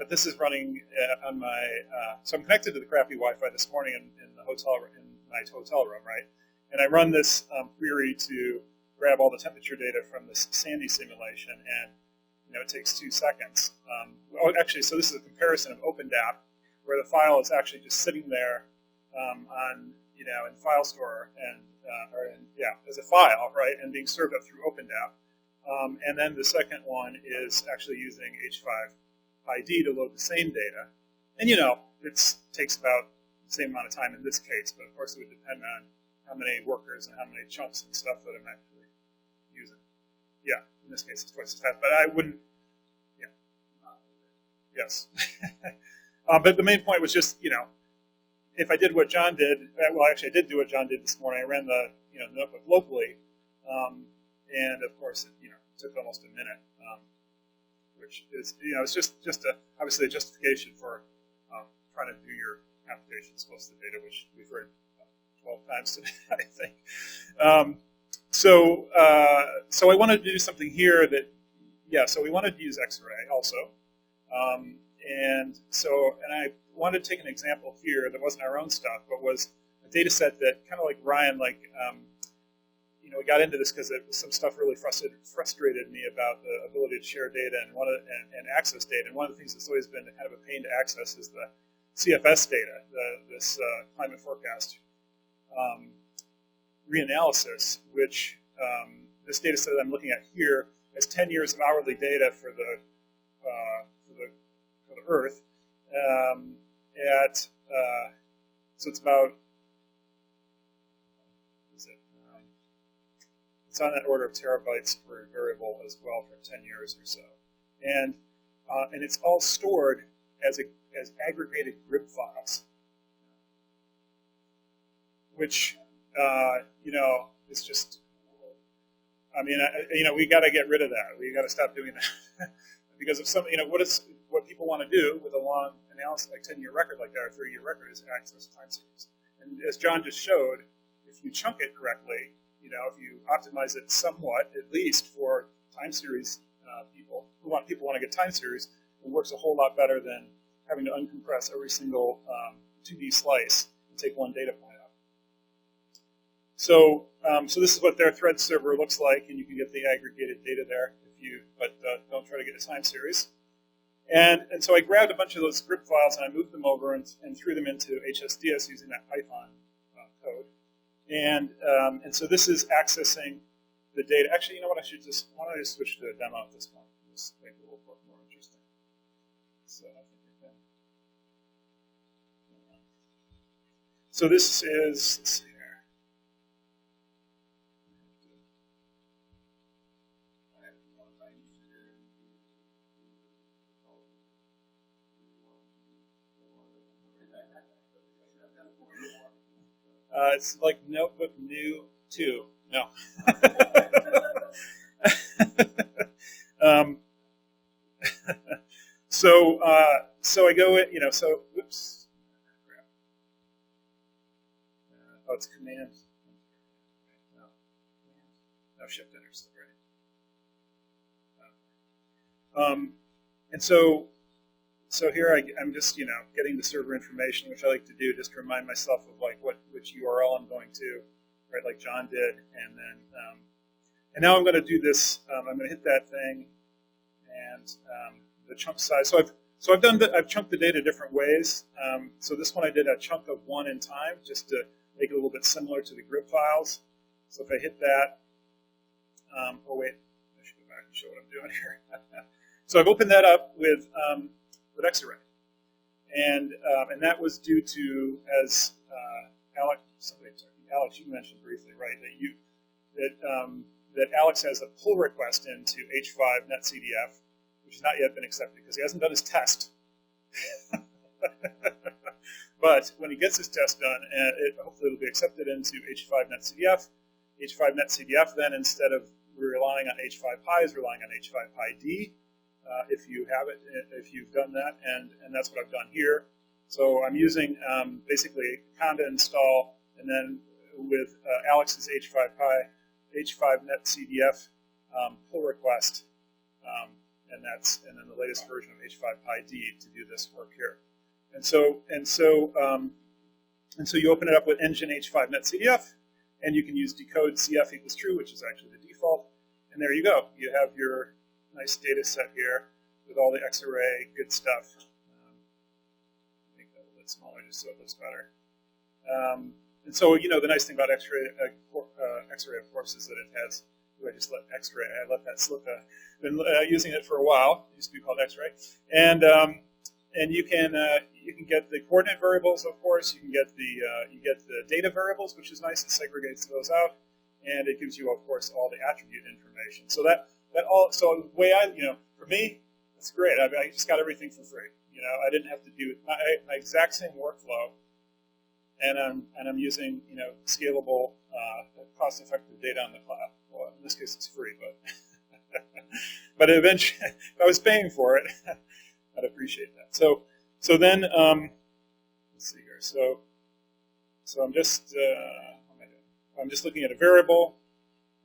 on my, so I'm connected to the crappy Wi-Fi this morning in my hotel room, right? And I run this query to grab all the temperature data from this Sandy simulation, and it takes 2 seconds. So this is a comparison of OpenDAP, where the file is actually just sitting there in File Store and as a file, right, and being served up through OpenDAP. And then the second one is actually using H5ID to load the same data, and it takes about the same amount of time in this case, but of course it would depend on how many workers and how many chunks and stuff that I'm actually using. Yeah, in this case it's twice as fast, but I wouldn't. Yeah. Yes. But the main point was just if I did what John did, well, actually I did do what John did this morning. I ran the notebook locally, and of course it took almost a minute, which is it's just obviously a justification for trying to do your computations close to the data, which we've heard 12 times today, I think. So I wanted to do something here that, yeah, so we wanted to use X-ray also. And I wanted to take an example here that wasn't our own stuff, but was a data set that kind of like Ryan, we got into this because some stuff really frustrated me about the ability to share data and access data. And one of the things that's always been kind of a pain to access is the CFS data, this climate forecast reanalysis, which this data set that I'm looking at here has 10 years of hourly data for the Earth. So it's about, it's on that order of terabytes per variable as well for 10 years or so, and it's all stored as aggregated grid files, which is just, we got to get rid of that. We got to stop doing that because of some, what people want to do with a long analysis, like 10-year record like that, or 30-year record, is access time series. And as John just showed, if you chunk it correctly, if you optimize it somewhat, at least for time series people want to get time series, it works a whole lot better than having to uncompress every single 2D slice and take one data point out. So this is what their THREDDS server looks like, and you can get the aggregated data there but don't try to get a time series. And so I grabbed a bunch of those script files and I moved them over and threw them into HSDS using that Python code. And so this is accessing the data. Actually, you know what? Why don't I just switch to a demo at this point? Just make it a little more interesting. So I think we can. So this is, let's see here. It's like Notebook New 2. No. So I go in, whoops. Oh, it's Command. No, Shift Enter still right. And so here I'm just, getting the server information, which I like to do just to remind myself of which URL I'm going to, right, like John did, and then and now I'm going to do this. I'm going to hit that thing, and the chunk size. So I've chunked the data different ways. So this one I did a chunk of 1 in time, just to make it a little bit similar to the grid files. So if I hit that, oh wait, I should go back and show what I'm doing here. So I've opened that up with X-ray, and that was due to, as Alex, you mentioned briefly, right, that Alex has a pull request into H5 NetCDF, which has not yet been accepted because he hasn't done his test. But when he gets his test done, hopefully it'll be accepted into H5 NetCDF. H5 NetCDF then, instead of relying on H5Pi, is relying on H5Pi-D. If you have it, if you've done that, and that's what I've done here. So I'm using basically conda install, and then with Alex's H5 NetCDF pull request, and then the latest version of H5Pi-D to do this work here. And so you open it up with engine H5 NetCDF, and you can use decode CF equals true, which is actually the default, and there you go. You have your nice data set here with all the X-array good stuff. Make that a little bit smaller just so it looks better. And so, the nice thing about X-ray, of course, is that it has. I just let X-ray. I let that slip. Been using it for a while. It used to be called X-ray, and you can get the coordinate variables. Of course, you get the data variables, which is nice. It segregates those out, and it gives you, of course, all the attribute information. So so the way for me, it's great. I just got everything for free. I didn't have to do my exact same workflow, and I'm using scalable, cost-effective data on the cloud. Well, in this case, it's free, but eventually, if I was paying for it, I'd appreciate that. So then let's see here. So I'm just looking at a variable,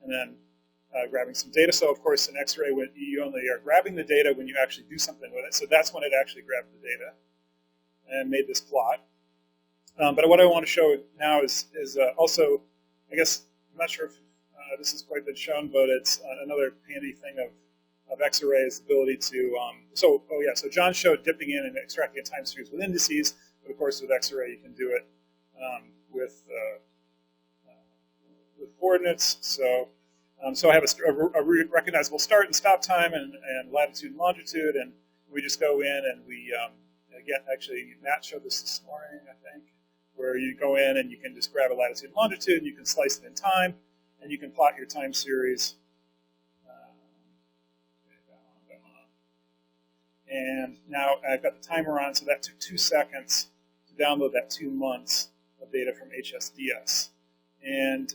and then grabbing some data. So of course in X-ray, you only are grabbing the data when you actually do something with it. So that's when it actually grabbed the data and made this plot. But what I want to show now is also, I guess, I'm not sure if this has quite been shown, but it's another handy thing of X-array's ability to, so John showed dipping in and extracting a time series with indices, but of course with X-array you can do it with coordinates. So I have a recognizable start and stop time and latitude and longitude, and we just go in and we, again, actually Matt showed this morning, I think, where you go in and you can just grab a latitude and longitude and you can slice it in time, and you can plot your time series. And now I've got the timer on, so that took 2 seconds to download that 2 months of data from HSDS. And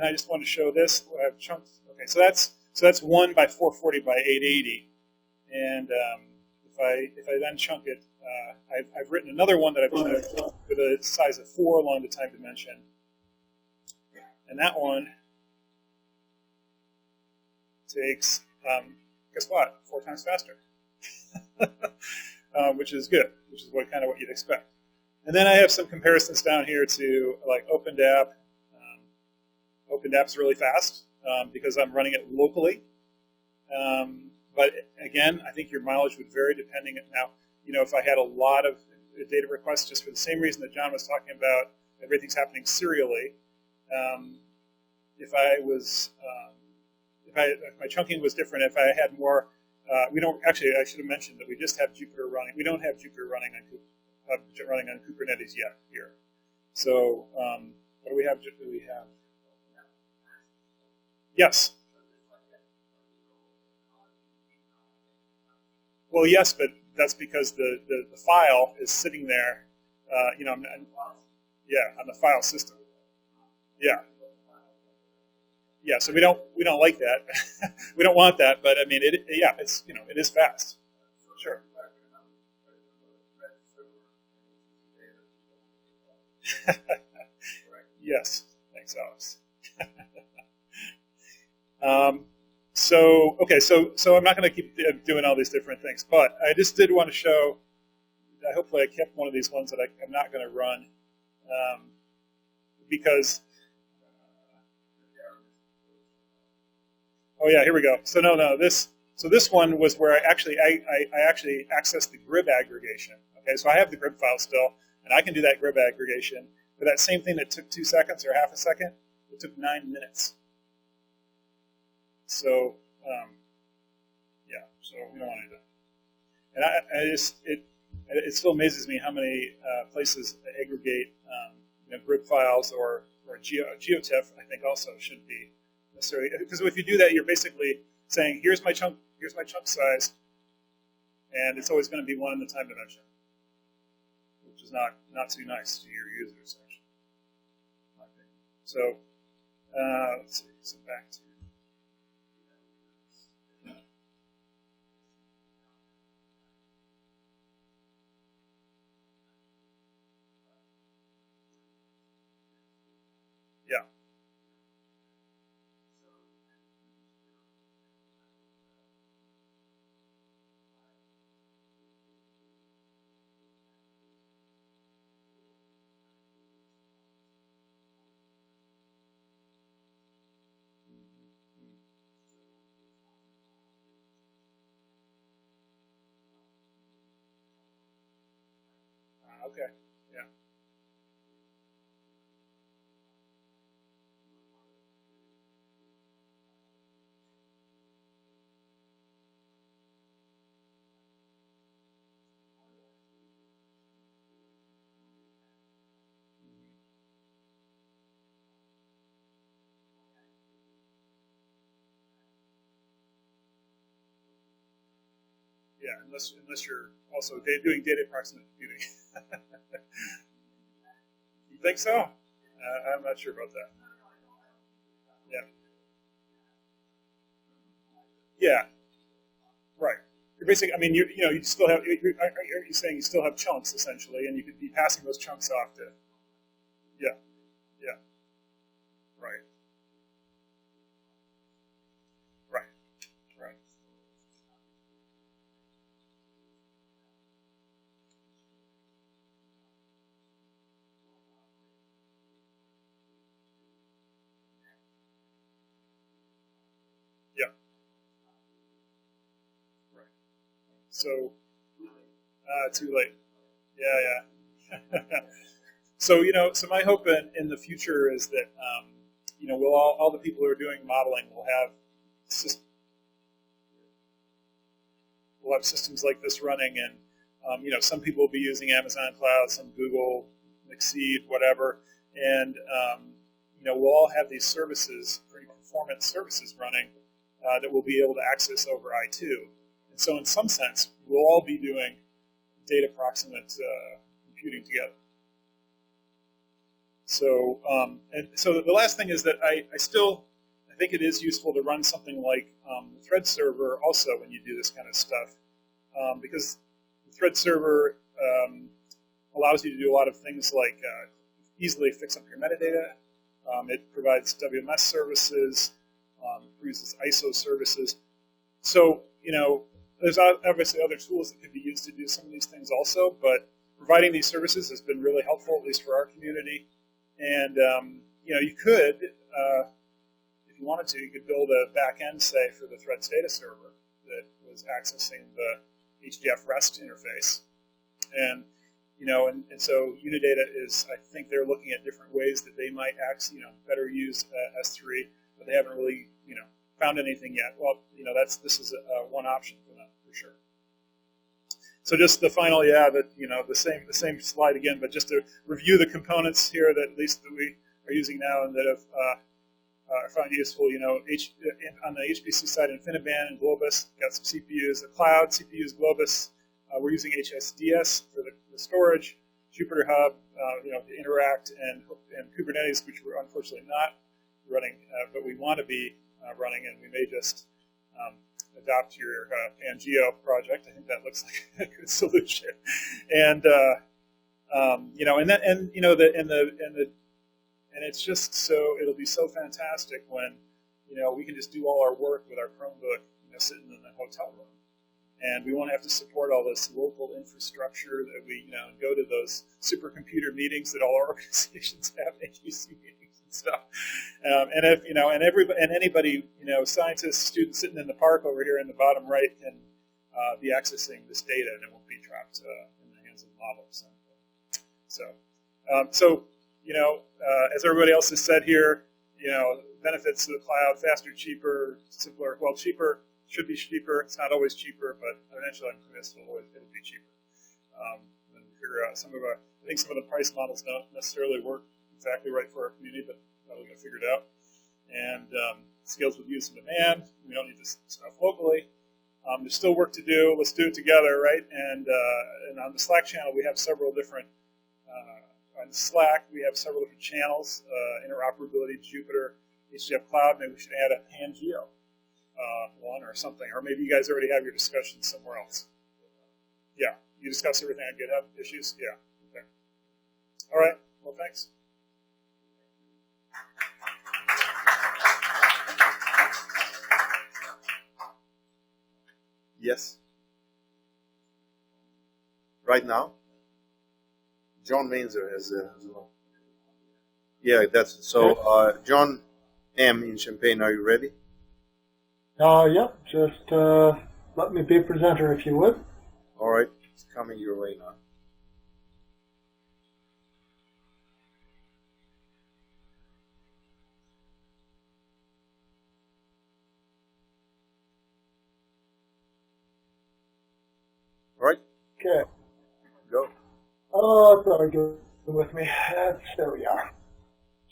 I just want to show this. I've chunked. Okay, so that's 1 by 440 by 880. And if I then chunk it, I've written another one that I've done with a size of 4 along the time dimension. And that one takes, guess what, 4 times faster, which is good, which is kind of what you'd expect. And then I have some comparisons down here to like OpenDAP. OpenDAP's really fast because I'm running it locally. But again, I think your mileage would vary depending on now. If I had a lot of data requests, just for the same reason that John was talking about, everything's happening serially. If my chunking was different, if I had more, we don't actually. I should have mentioned that we just have Jupyter running. We don't have Jupyter running on Kubernetes yet here. So what do we have? Do we have? Yes. Well, yes, but that's because the file is sitting there, on the file system. Yeah. Yeah, so we don't like that. We don't want that, but I mean, it is fast. Sure. Yes. Thanks, Alex. So I'm not going to keep doing all these different things, but I just did want to show. Hopefully, I kept one of these ones that I'm not going to run because. Oh yeah, here we go. So this one was where I actually accessed the GRIB aggregation. Okay, so I have the GRIB file still, and I can do that GRIB aggregation. But that same thing that took 2 seconds or half a second, it took 9 minutes. So so we don't want to do that. And it still amazes me how many places aggregate GRIB files or GeoTIFF. I think also shouldn't be necessarily, because if you do that, you're basically saying here's my chunk size, and it's always going to be 1 in the time dimension, which is not too nice to your users actually. So let's see. So back to. Yeah. Okay. Yeah. Yeah, unless you're also doing data proximate computing. You think so? I'm not sure about that. Yeah. Yeah. Right. You're basically. I mean, you still have. You're saying you still have chunks essentially, and you could be passing those chunks off to. Yeah. Yeah. Right. So, too late. Yeah. So, so my hope in the future is that, we'll all the people who are doing modeling will have systems like this running, and, some people will be using Amazon Cloud, some Google, NetCDF, whatever, and, we'll all have these services, pretty performance services running that we'll be able to access over I2. And so in some sense, we'll all be doing data proximate computing together. So, and so the last thing is that I think it is useful to run something like the THREDDS server also when you do this kind of stuff, because the THREDDS server allows you to do a lot of things like easily fix up your metadata. It provides WMS services, uses ISO services. So, there's obviously other tools that could be used to do some of these things also, but providing these services has been really helpful, at least for our community. And, you could, if you wanted to, you could build a back end, say, for the THREDDS data server that was accessing the HDF REST interface. And, and so Unidata is, I think they're looking at different ways that they might better use S3, but they haven't really, found anything yet. Well, this is one option for them, for sure. So just the final, the same slide again, but just to review the components here that at least that we are using now and that have I found useful. On the HPC side, InfiniBand and Globus, got some CPUs, the cloud CPUs, Globus. We're using HSDS for the storage, JupyterHub, to interact, and Kubernetes, which we're unfortunately not running, but we want to be running, and we may just adopt your Pangeo project. I think that looks like a good solution. And and it's just so it'll be so fantastic when we can just do all our work with our Chromebook, sitting in the hotel room, and we won't have to support all this local infrastructure that we go to those supercomputer meetings that all our organizations have, HPC meetings and stuff. And if and anybody scientists, students sitting in the park over here in the bottom right can be accessing this data, and it won't be trapped in the hands of models. So as everybody else has said here, benefits of the cloud: faster, cheaper, simpler. Well, cheaper should be cheaper. It's not always cheaper, but eventually I'm convinced it'll be cheaper. And we figure out I think some of the price models don't necessarily work exactly right for our community, but we're going to figure it out. And scales with use and demand. We don't need this stuff locally. There's still work to do. Let's do it together, right? And on the Slack channel, we have several different. On Slack, we have several different channels, interoperability, Jupyter, HDF Cloud. Maybe we should add a Pangeo one or something. Or maybe you guys already have your discussions somewhere else. Yeah, you discuss everything on GitHub issues? Yeah, okay. All right, well, thanks. Yes. Right now? John Mainsor has well. Yeah, that's it. So, John M. in Champaign, are you ready? Yeah, just let me be a presenter if you would. All right, it's coming your way now. All right. Okay. Go. Oh, it's already good with me. There we are.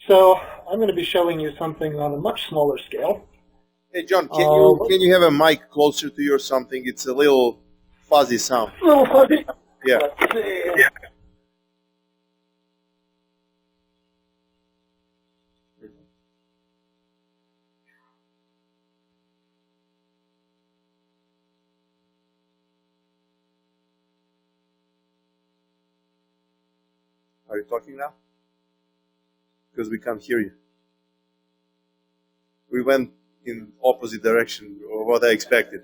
So I'm going to be showing you something on a much smaller scale. Hey, John, can you have a mic closer to you or something? It's a little fuzzy sound. A little fuzzy? Yeah. Let's see. Yeah. Are you talking now? Because we can't hear you. We went in opposite direction of what I expected.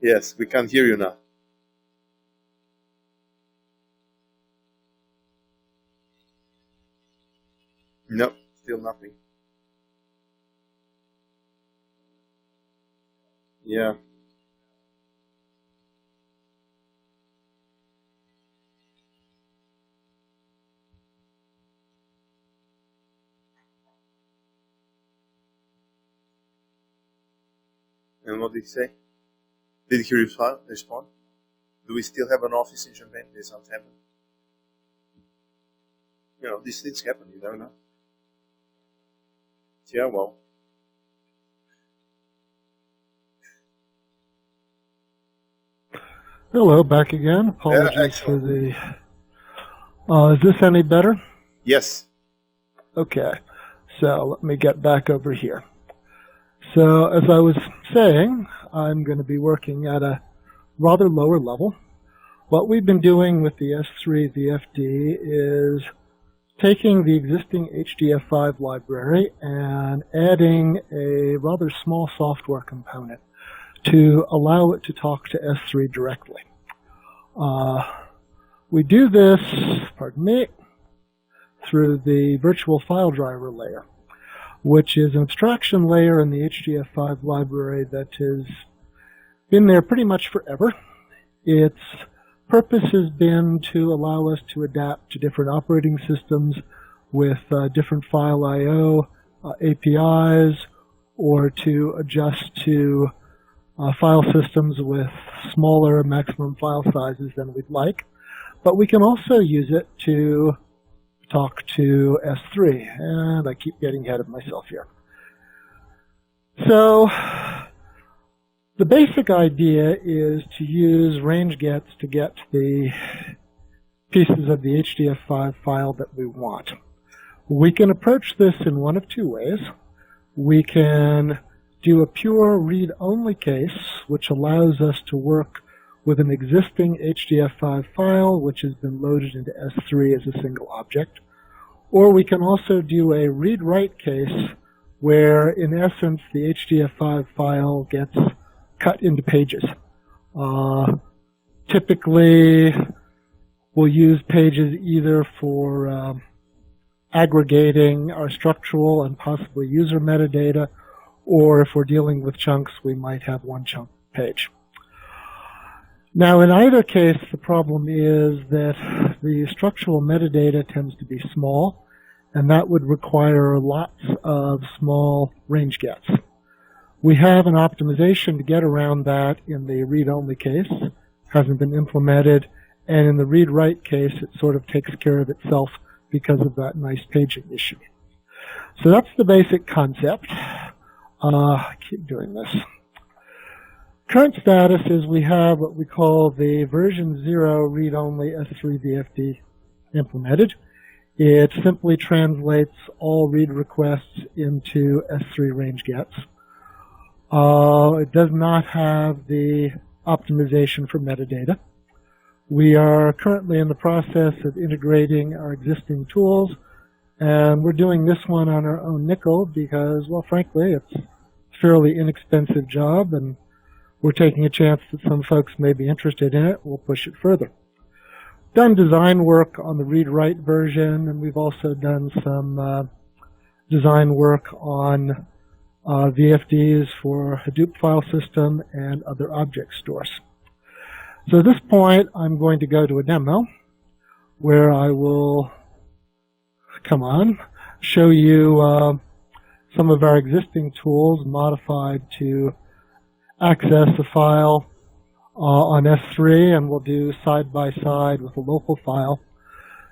Yes, we can't hear you now. No, still nothing. Yeah. And what did he say? Did he respond? Do we still have an office in Champaign? Did something happen? You know, these things happen. You don't know. Yeah, well. Hello, back again. Apologies for the... is this any better? Yes. Okay, so let me get back over here. So as I was saying, I'm going to be working at a rather lower level. What we've been doing with the S3 VFD is taking the existing HDF5 library and adding a rather small software component to allow it to talk to S3 directly. We do this, pardon me, through the virtual file driver layer, which is an abstraction layer in the HDF5 library that has been there pretty much forever. Its purpose has been to allow us to adapt to different operating systems with different file I/O APIs, or to adjust to file systems with smaller maximum file sizes than we'd like. But we can also use it to talk to S3, and I keep getting ahead of myself here. So the basic idea is to use range gets to get the pieces of the HDF5 file that we want. We can approach this in one of two ways. We can do a pure read-only case, which allows us to work with an existing HDF5 file, which has been loaded into S3 as a single object. Or we can also do a read-write case, where in essence the HDF5 file gets cut into pages. Typically, we'll use pages either for aggregating our structural and possibly user metadata, or if we're dealing with chunks, we might have one chunk page. Now, in either case, the problem is that the structural metadata tends to be small, and that would require lots of small range gets. We have an optimization to get around that in the read-only case. It hasn't been implemented, and in the read-write case, it sort of takes care of itself because of that nice paging issue. So that's the basic concept. I keep doing this. Current status is we have what we call the version 0 read-only S3 VFD implemented. It simply translates all read requests into S3 range gets. It does not have the optimization for metadata. We are currently in the process of integrating our existing tools, and we're doing this one on our own nickel because, well, frankly, it's a fairly inexpensive job, and we're taking a chance that some folks may be interested in it. We'll push it further. Done design work on the read-write version, and we've also done some design work on VFDs for Hadoop file system and other object stores. So at this point, I'm going to go to a demo where I will, show you some of our existing tools modified to access a file on S3, and we'll do side-by-side with a local file.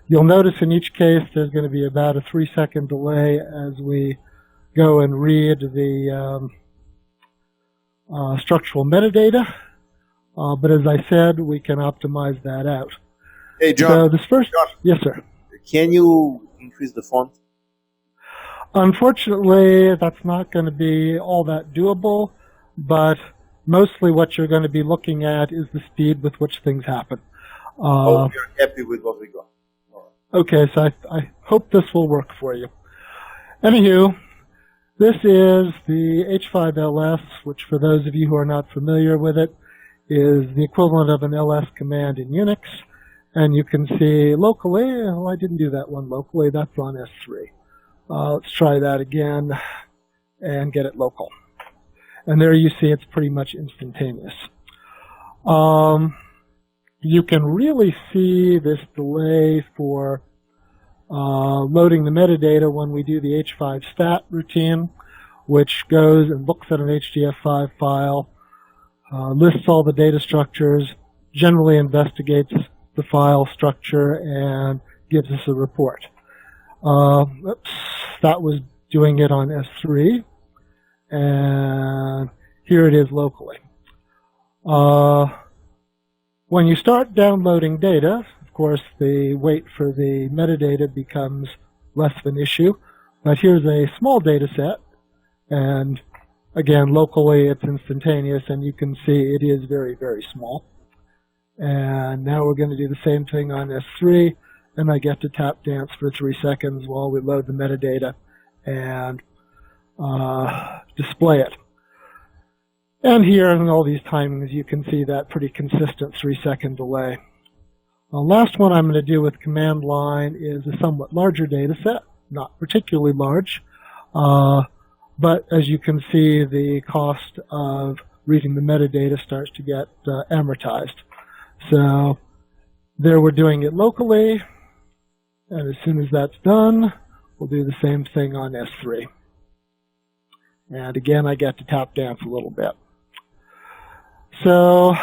You'll notice in each case there's going to be about a 3-second delay as we go and read the structural metadata, but as I said, we can optimize that out. Hey, John. So this first, John, yes, sir. Can you increase the font? Unfortunately, that's not going to be all that doable, but mostly what you're going to be looking at is the speed with which things happen. You're happy with what we got. All right. Okay, so I hope this will work for you. Anywho, this is the H5LS, which for those of you who are not familiar with it, is the equivalent of an ls command in Unix. And you can see locally, well, I didn't do that one locally, that's on S3. Let's try that again and get it local. And there you see it's pretty much instantaneous. You can really see this delay for loading the metadata when we do the H5 stat routine. which goes and looks at an HDF5 file, lists all the data structures, generally investigates the file structure, and gives us a report. That was doing it on S3, and here it is locally. When you start downloading data, of course, the wait for the metadata becomes less of an issue. But here's a small data set, and again, locally it's instantaneous, and you can see it is very, very small. And now we're going to do the same thing on S3, and I get to tap dance for 3 seconds while we load the metadata and display it. And here in all these timings, you can see that pretty consistent 3-second delay. The last one I'm going to do with command line is a somewhat larger data set, not particularly large, but as you can see, the cost of reading the metadata starts to get amortized. So there we're doing it locally, and as soon as that's done, we'll do the same thing on S3. And again, I get to tap dance a little bit. So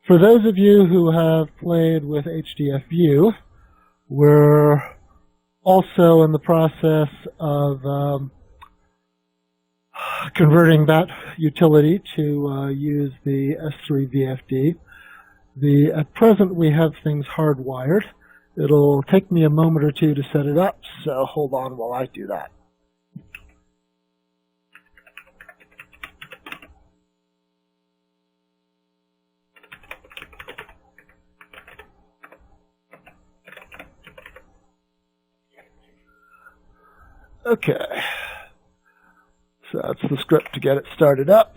for those of you who have played with HDF View, we're also in the process of converting that utility to use the S3 VFD. At present, we have things hardwired. It'll take me a moment or two to set it up, so hold on while I do that. Okay, so that's the script to get it started up.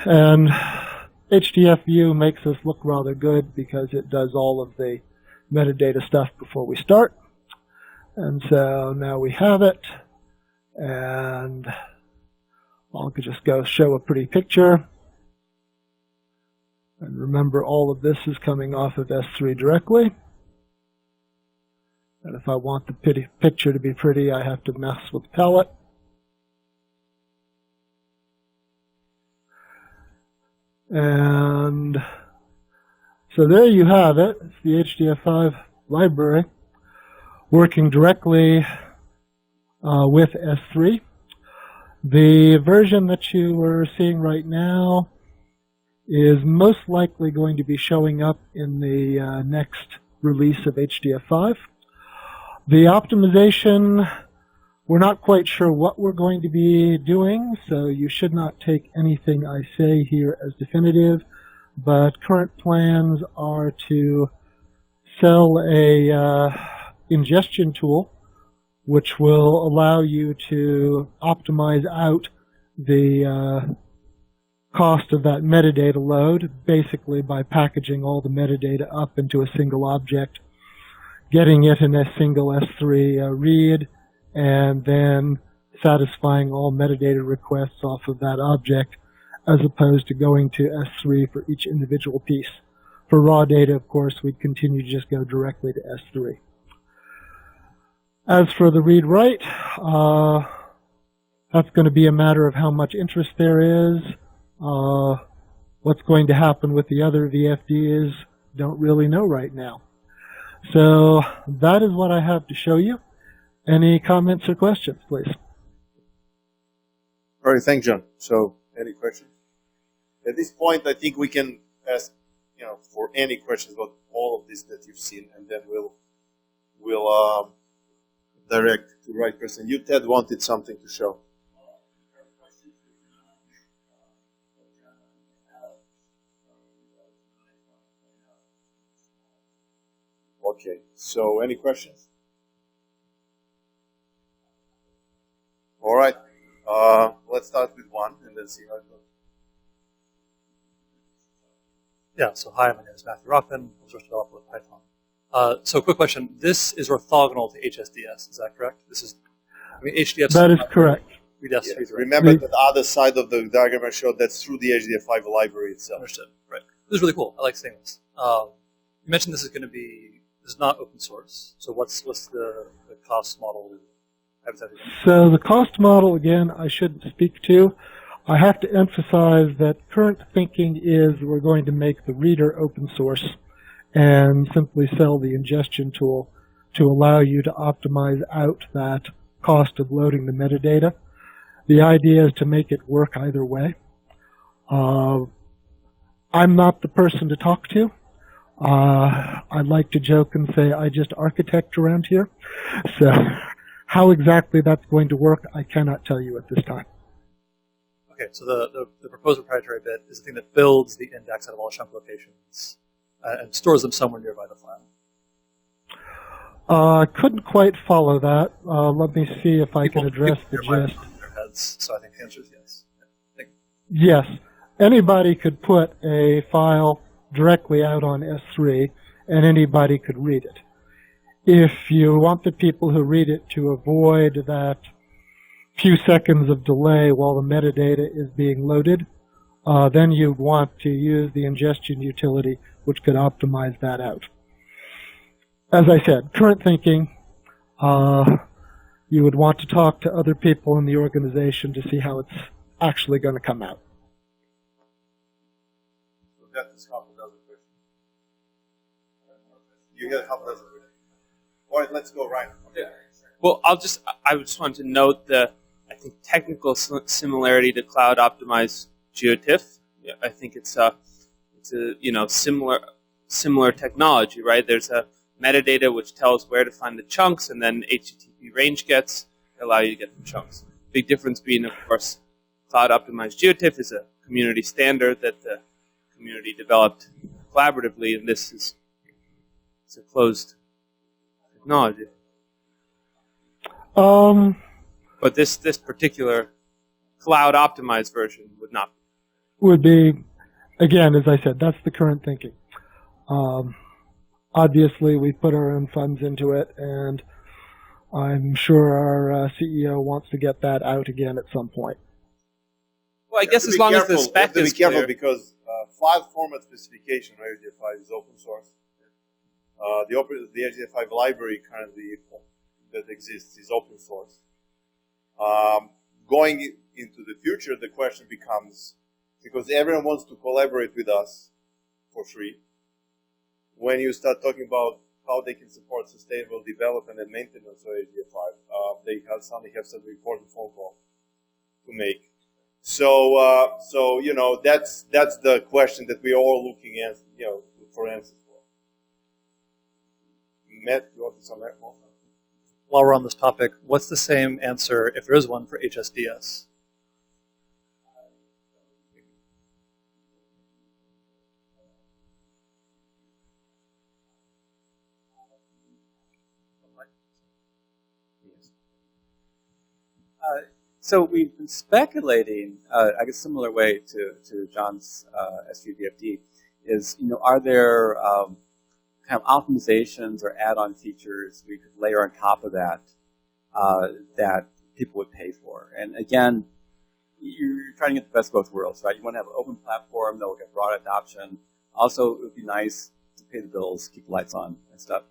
And HDF View makes us look rather good because it does all of the metadata stuff before we start. And so now we have it, and I'll just go show a pretty picture. And remember, all of this is coming off of S3 directly. And if I want the picture to be pretty, I have to mess with palette. And so there you have it. It's the HDF5 library working directly with S3. The version that you are seeing right now is most likely going to be showing up in the next release of HDF5. The optimization, we're not quite sure what we're going to be doing, so you should not take anything I say here as definitive, but current plans are to sell a ingestion tool which will allow you to optimize out the cost of that metadata load, basically by packaging all the metadata up into a single object, getting it in a single S3 read, and then satisfying all metadata requests off of that object, as opposed to going to S3 for each individual piece. For raw data, of course, we'd continue to just go directly to S3. As for the read-write, that's going to be a matter of how much interest there is. What's going to happen with the other VFDs, don't really know right now. So that is what I have to show you. Any comments or questions, please? All right, thanks, John. So, any questions? At this point, I think we can ask, for any questions about all of this that you've seen, and then we'll direct to the right person. You, Ted, wanted something to show. Okay, so any questions? All right, let's start with one and then see how it goes. Yeah, so hi, my name is Matthew Rockman, research developer with Python. So quick question, this is orthogonal to HSDS, is that correct? This is, HDF. That is correct. Yes. Remember that the other side of the diagram I showed, that's through the HDF5 library itself. Understood, right. This is really cool, I like seeing this. You mentioned this is going to be, this is not open source, so what's the cost model So the cost model, again, I shouldn't speak to. I have to emphasize that current thinking is we're going to make the reader open source and simply sell the ingestion tool to allow you to optimize out that cost of loading the metadata. The idea is to make it work either way. I'm not the person to talk to. I like to joke and say I just architect around here. So how exactly that's going to work, I cannot tell you at this time. Okay, so the proposed proprietary bit is the thing that builds the index out of all chunk locations and stores them somewhere nearby the file. I couldn't quite follow that. Let me see if I can address the gist. So I think the answer is yes. Yes. Anybody could put a file directly out on S3, and anybody could read it. If you want the people who read it to avoid that few seconds of delay while the metadata is being loaded, then you'd want to use the ingestion utility, which could optimize that out. As I said, current thinking, you would want to talk to other people in the organization to see how it's actually going to come out. So that is half a dozen questions. You get half a dozen questions. All right, let's go right. Okay. Well, I just wanted to note the, I think, technical similarity to cloud optimized GeoTIFF. Yeah, I think it's a similar technology, right? There's a metadata which tells where to find the chunks, and then HTTP range gets allow you to get the chunks. Big difference being, of course, cloud optimized GeoTIFF is a community standard that the community developed collaboratively, and it's a closed technology. But this particular cloud optimized version would not. Would be, again, as I said, that's the current thinking. Obviously, we put our own funds into it, and I'm sure our CEO wants to get that out again at some point. Well, I guess as long as the spec is clear. Be careful because file format specification of HDF5 is open source. The HDF5 library currently that exists is open source. Going into the future, the question becomes, because everyone wants to collaborate with us for free, when you start talking about how they can support sustainable development and maintenance of HDF5, they suddenly have some important phone call to make. So that's the question that we're all looking at, for answers for. Matt, you want to sum that more? While we're on this topic, what's the same answer, if there is one, for HSDS? So we've been speculating, I guess, similar way to John's SUDFD, is are there kind of optimizations or add-on features we could layer on top of that that people would pay for? And again, you're trying to get the best of both worlds, right? You want to have an open platform that will get broad adoption. Also, it would be nice to pay the bills, keep the lights on and stuff.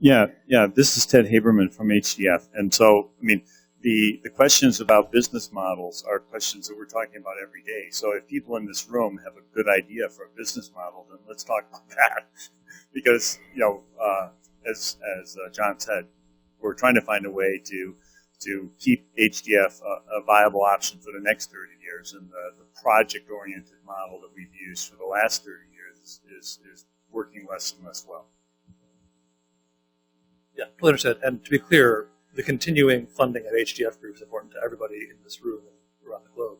Yeah. This is Ted Habermann from HDF. And so, the questions about business models are questions that we're talking about every day. So if people in this room have a good idea for a business model, then let's talk about that. Because, as John said, we're trying to find a way to keep HDF a viable option for the next 30 years. And the project-oriented model that we've used for the last 30 years is working less and less well. Yeah, totally understood. And to be clear, the continuing funding of HDF group is important to everybody in this room and around the globe.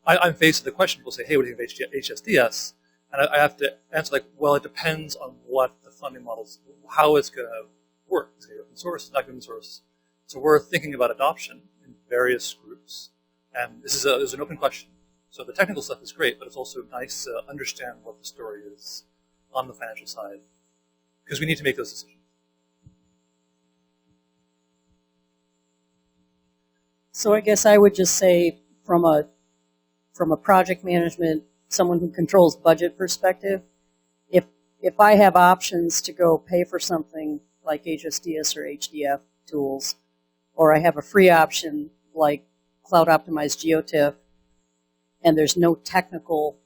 I'm faced with the question, people say, hey, what do you think of HSDS? And I have to answer well, it depends on what the funding models, how it's going to work. Is it open source? Is it not open source? So we're thinking about adoption in various groups. And this is an open question. So the technical stuff is great, but it's also nice to understand what the story is on the financial side, because we need to make those decisions. So I guess I would just say from a project management, someone who controls budget perspective, if I have options to go pay for something like HSDS or HDF tools, or I have a free option like cloud optimized GeoTIFF, and there's no technical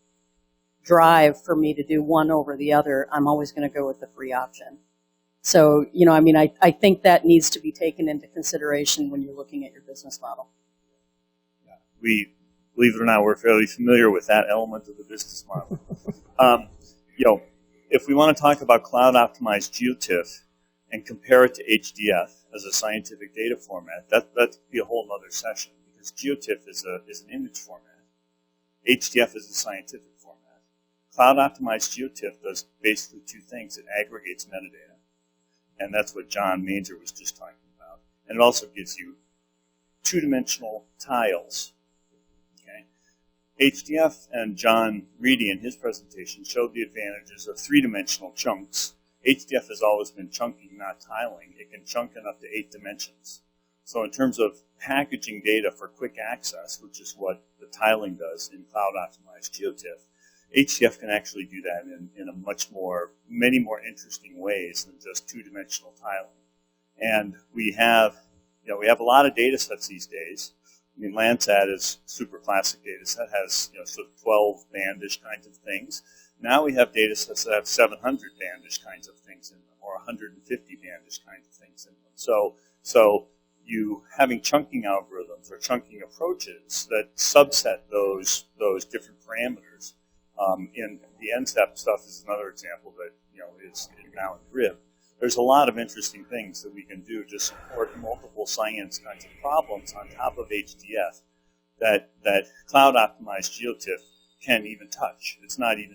drive for me to do one over the other, I'm always going to go with the free option. So, you know, I mean, I think that needs to be taken into consideration when you're looking at your business model. We, believe it or not, we're fairly familiar with that element of the business model. You know, if we want to talk about cloud optimized GeoTIFF and compare it to HDF as a scientific data format, that'd be a whole other session, because GeoTIFF is an image format. HDF is a scientific format. Cloud optimized GeoTIFF does basically two things. It aggregates metadata, and that's what John Mainsor was just talking about. And it also gives you two-dimensional tiles. HDF and John Readey in his presentation showed the advantages of three-dimensional chunks. HDF has always been chunking, not tiling. It can chunk in up to 8 dimensions. So in terms of packaging data for quick access, which is what the tiling does in cloud-optimized GeoTIFF, HDF can actually do that in a many more interesting ways than just two-dimensional tiling. And we have a lot of data sets these days. I mean, Landsat is super classic data set, has sort of 12 bandish kinds of things. Now we have data sets that have 700 bandish kinds of things in them, or 150 bandish kinds of things in them. So you having chunking algorithms or chunking approaches that subset those different parameters. In the NSEP stuff is another example that is now in GRIB. There's a lot of interesting things that we can do to support multiple science kinds of problems on top of HDF that cloud optimized GeoTIFF can even touch. It's not in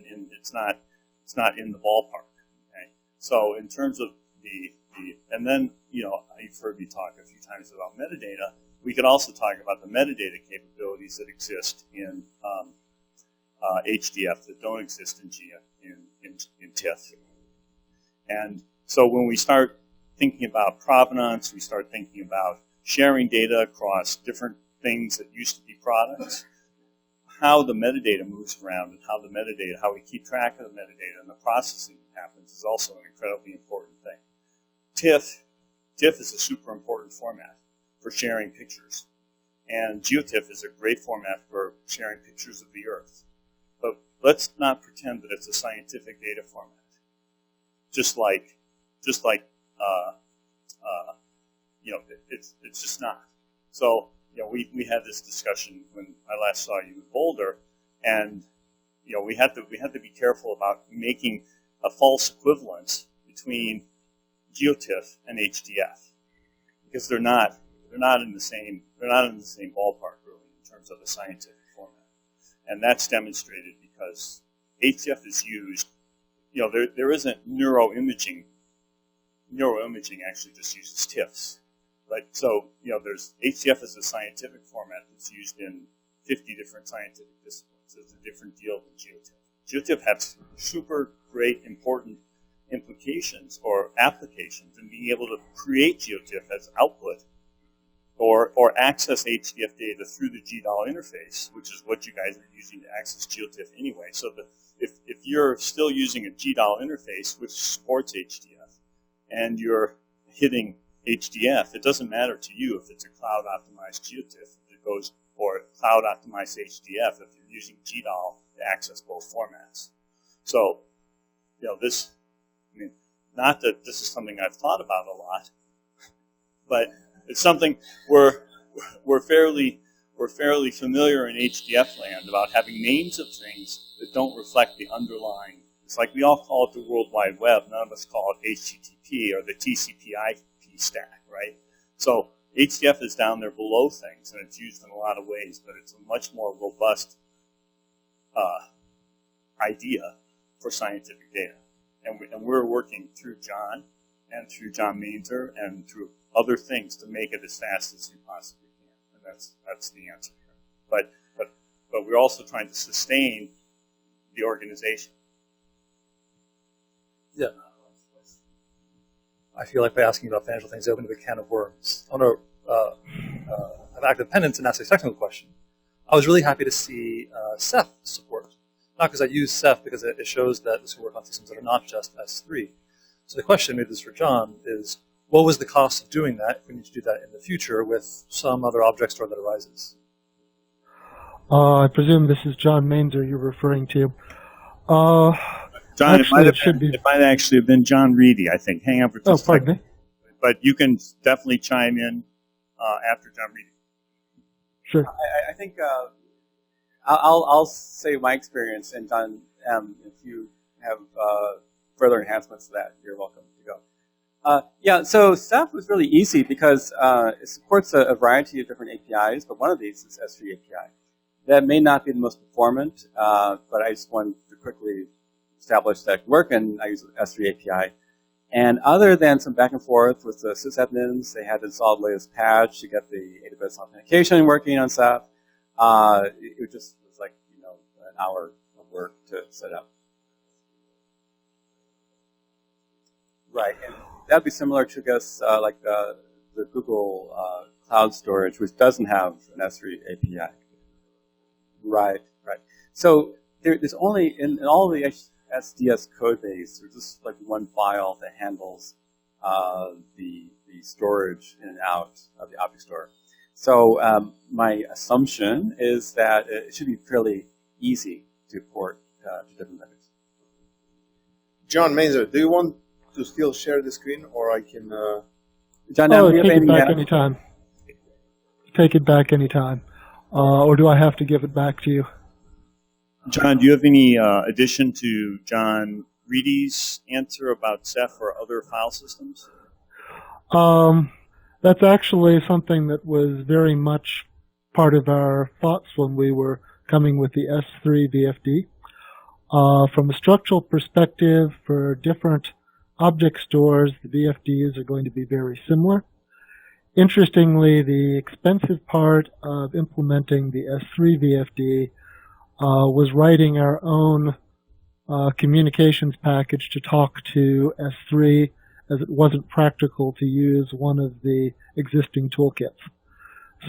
the ballpark. Okay? So in terms of and then you've heard me talk a few times about metadata. We could also talk about the metadata capabilities that exist in HDF that don't exist in TIFF. And so when we start thinking about provenance, we start thinking about sharing data across different things that used to be products, how the metadata moves around and how we keep track of the metadata and the processing that happens is also an incredibly important thing. TIFF is a super important format for sharing pictures. And GeoTIFF is a great format for sharing pictures of the Earth. But let's not pretend that it's a scientific data format. Just like it's just not. So we had this discussion when I last saw you in Boulder, and we had to be careful about making a false equivalence between GeoTIFF and HDF, because they're not in the same ballpark really in terms of a scientific format, and that's demonstrated because HDF is used. There isn't neuroimaging. Neuroimaging actually just uses TIFFs. But so, there's HDF as a scientific format that's used in 50 different scientific disciplines. It's a different deal than GeoTIFF. GeoTIFF has super great important implications or applications in being able to create GeoTIFF as output or access HDF data through the GDAL interface, which is what you guys are using to access GeoTIFF anyway. So if you're still using a GDAL interface which supports HDF and you're hitting HDF, it doesn't matter to you if it's a cloud-optimized GeoTIFF or cloud-optimized HDF if you're using GDAL to access both formats. So, not that this is something I've thought about a lot, but it's something we're fairly familiar in HDF land about having names of things that don't reflect the underlying. It's like we all call it the World Wide Web. None of us call it HTTP or the TCP/IP stack, right? So HDF is down there below things, and it's used in a lot of ways, but it's a much more robust idea for scientific data. And we're working through John and through John Mainsor and through other things to make it as fast as we possibly can. And that's the answer here. But we're also trying to sustain the organization. Yeah. I feel like by asking about financial things, I opened up a can of worms. I want to have active dependence and ask a technical question. I was really happy to see Ceph support. Not because I use Ceph, because it shows that this can work on systems that are not just S3. So the question, maybe this is for John, is what was the cost of doing that? We need to do that in the future with some other object store that arises. I presume this is John Mainsor you're referring to. John, actually, it might actually have been John Readey, I think. Hang on for just a pardon second. me. But you can definitely chime in after John Readey. Sure. I think I'll say my experience, and John, if you have further enhancements to that, you're welcome to go. Yeah, so SAP was really easy because it supports a variety of different APIs, but one of these is S3 API. That may not be the most performant, but I just wanted to quickly establish that it can work, and I use S3 API. And other than some back and forth with the sysadmins, they had to install the latest patch to get the AWS authentication working on SAP. It just was like, an hour of work to set up. Right, and that'd be similar to, I guess, like the Google Cloud Storage, which doesn't have an S3 API. Right. So there's only, in all the HSDS code base, there's just like one file that handles the storage in and out of the object store. So my assumption is that it should be fairly easy to port to different vendors. John Mainsor, do you want to still share the screen, or I can... John, take it back anytime. Take it back anytime. Or do I have to give it back to you? John, do you have any addition to John Readey's answer about Ceph or other file systems? That's actually something that was very much part of our thoughts when we were coming with the S3 VFD. From a structural perspective, for different object stores, the VFDs are going to be very similar. Interestingly, the expensive part of implementing the S3 VFD was writing our own communications package to talk to S3, as it wasn't practical to use one of the existing toolkits.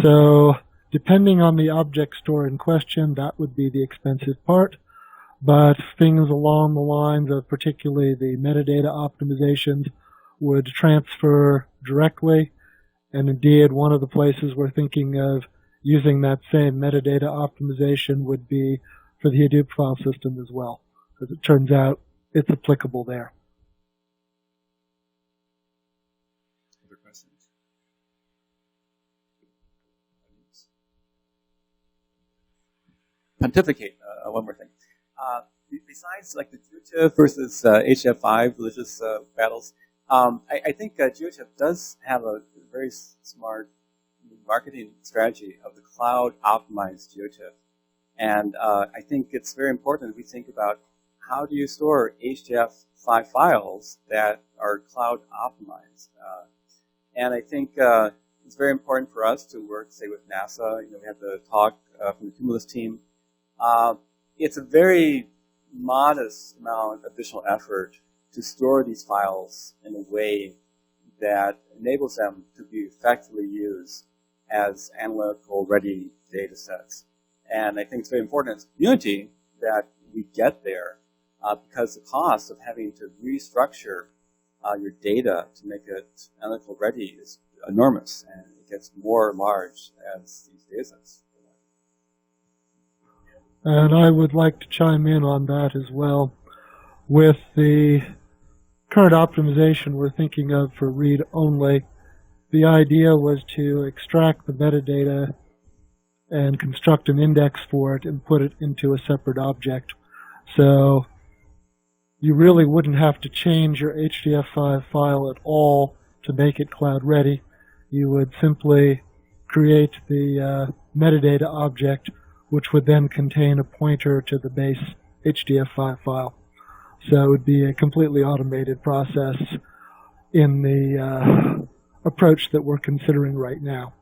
So depending on the object store in question, that would be the expensive part. But things along the lines of particularly the metadata optimizations would transfer directly. And indeed, one of the places we're thinking of using that same metadata optimization would be for the Hadoop file system as well, because it turns out it's applicable there. Other questions? Pontificate, one more thing. Besides like the JupyterHub versus HDF5 religious battles, I think JupyterHub does have a very smart marketing strategy of the cloud-optimized JupyterHub. And I think it's very important that we think about how do you store HDF5 files that are cloud-optimized. And I think it's very important for us to work, say, with NASA. We had the talk from the Cumulus team. It's a very modest amount of additional effort to store these files in a way that enables them to be effectively used as analytical ready data sets. And I think it's very important as a community that we get there because the cost of having to restructure your data to make it analytical ready is enormous, and it gets more large as these data sets. And I would like to chime in on that as well. With the current optimization we're thinking of for read-only, the idea was to extract the metadata and construct an index for it and put it into a separate object. So you really wouldn't have to change your HDF5 file at all to make it cloud ready. You would simply create the metadata object, which would then contain a pointer to the base HDF5 file. So it would be a completely automated process in the approach that we're considering right now,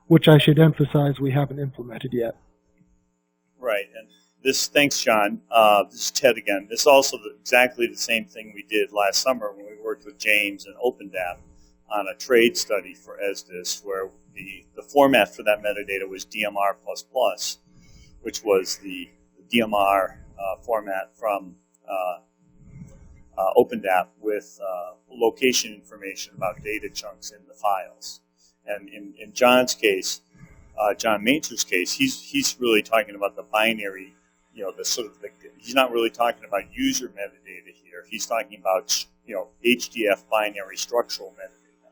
which I should emphasize we haven't implemented yet. Right, and this, thanks, John. This is Ted again. This is also exactly the same thing we did last summer when we worked with James and OpenDAP on a trade study for ESDIS, where the format for that metadata was DMR++, which was the DMR format from OpenDAP with location information about data chunks in the files. And in John's case, John Mainsor's case, he's really talking about the binary, he's not really talking about user metadata here. He's talking about, HDF binary structural metadata.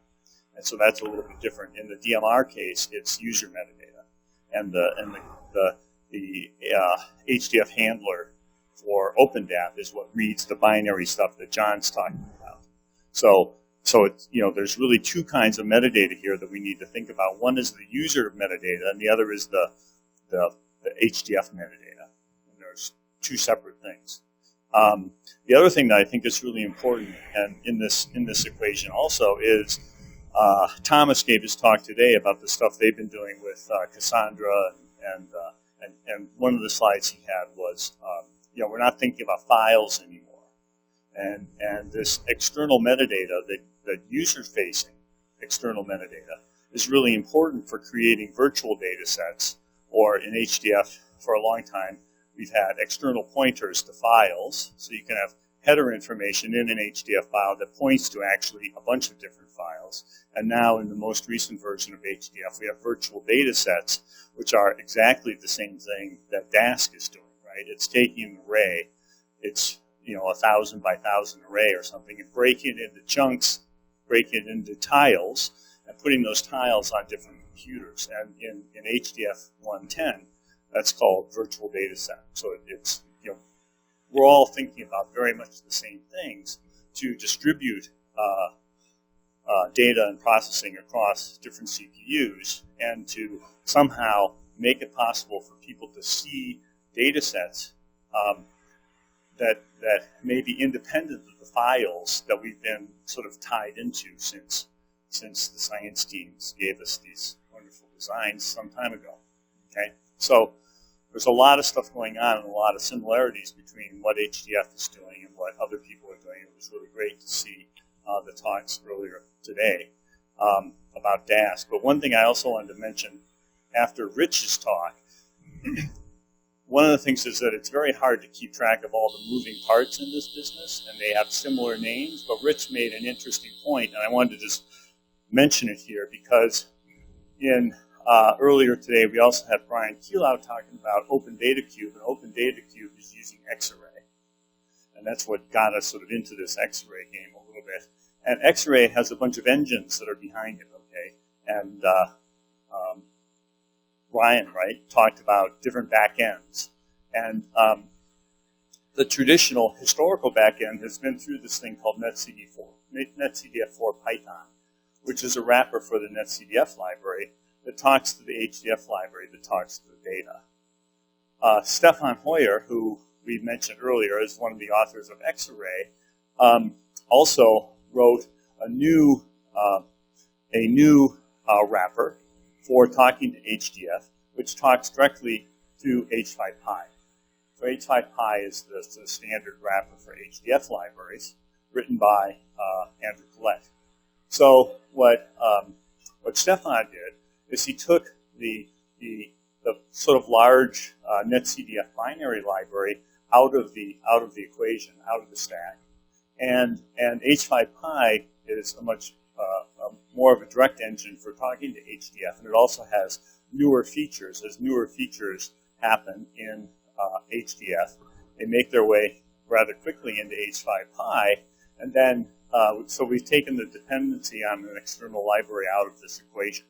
And so that's a little bit different. In the DMR case, it's user metadata. And the HDF handler for OpenDAP is what reads the binary stuff that John's talking about. So it's, there's really two kinds of metadata here that we need to think about. One is the user metadata, and the other is the HDF metadata. And there's two separate things. The other thing that I think is really important, and in this equation also, is Thomas gave his talk today about the stuff they've been doing with Cassandra, and one of the slides he had was, we're not thinking about files anymore. And this external metadata, the user-facing external metadata, is really important for creating virtual data sets, or in HDF for a long time, we've had external pointers to files, so you can have header information in an HDF file that points to actually a bunch of different files. And now in the most recent version of HDF, we have virtual data sets, which are exactly the same thing that Dask is doing, right? It's taking an array, it's 1,000 by 1,000 array or something, and breaking it into chunks, breaking it into tiles, and putting those tiles on different computers. And in HDF 110, that's called virtual data set. So it's, we're all thinking about very much the same things to distribute data and processing across different CPUs, and to somehow make it possible for people to see data sets that may be independent of the files that we've been sort of tied into since the science teams gave us these wonderful designs some time ago. Okay, so there's a lot of stuff going on and a lot of similarities between what HDF is doing and what other people are doing. It was really great to see the talks earlier today about Dask. But one thing I also wanted to mention after Rich's talk, one of the things is that it's very hard to keep track of all the moving parts in this business, and they have similar names, but Rich made an interesting point, and I wanted to just mention it here because earlier today we also had Brian Keelow talking about Open Data Cube, and Open Data Cube is using Xarray, and that's what got us sort of into this Xarray game a little bit. And Xarray has a bunch of engines that are behind it, okay, and Brian, right, talked about different backends. And the traditional historical backend has been through this thing called NetCDF4 Python, which is a wrapper for the NetCDF library that talks to the HDF library that talks to the data. Stefan Hoyer, who we mentioned earlier, is one of the authors of Xarray, also wrote a new wrapper for talking to HDF, which talks directly to H5Py. So H5Py is the standard wrapper for HDF libraries, written by Andrew Collette. So what Stefan did is he took the sort of large NetCDF binary library out of the equation, out of the stack, and H5Py is a much more of a direct engine for talking to HDF, and it also has newer features. As newer features happen in HDF, they make their way rather quickly into H5Py, and then so we've taken the dependency on an external library out of this equation.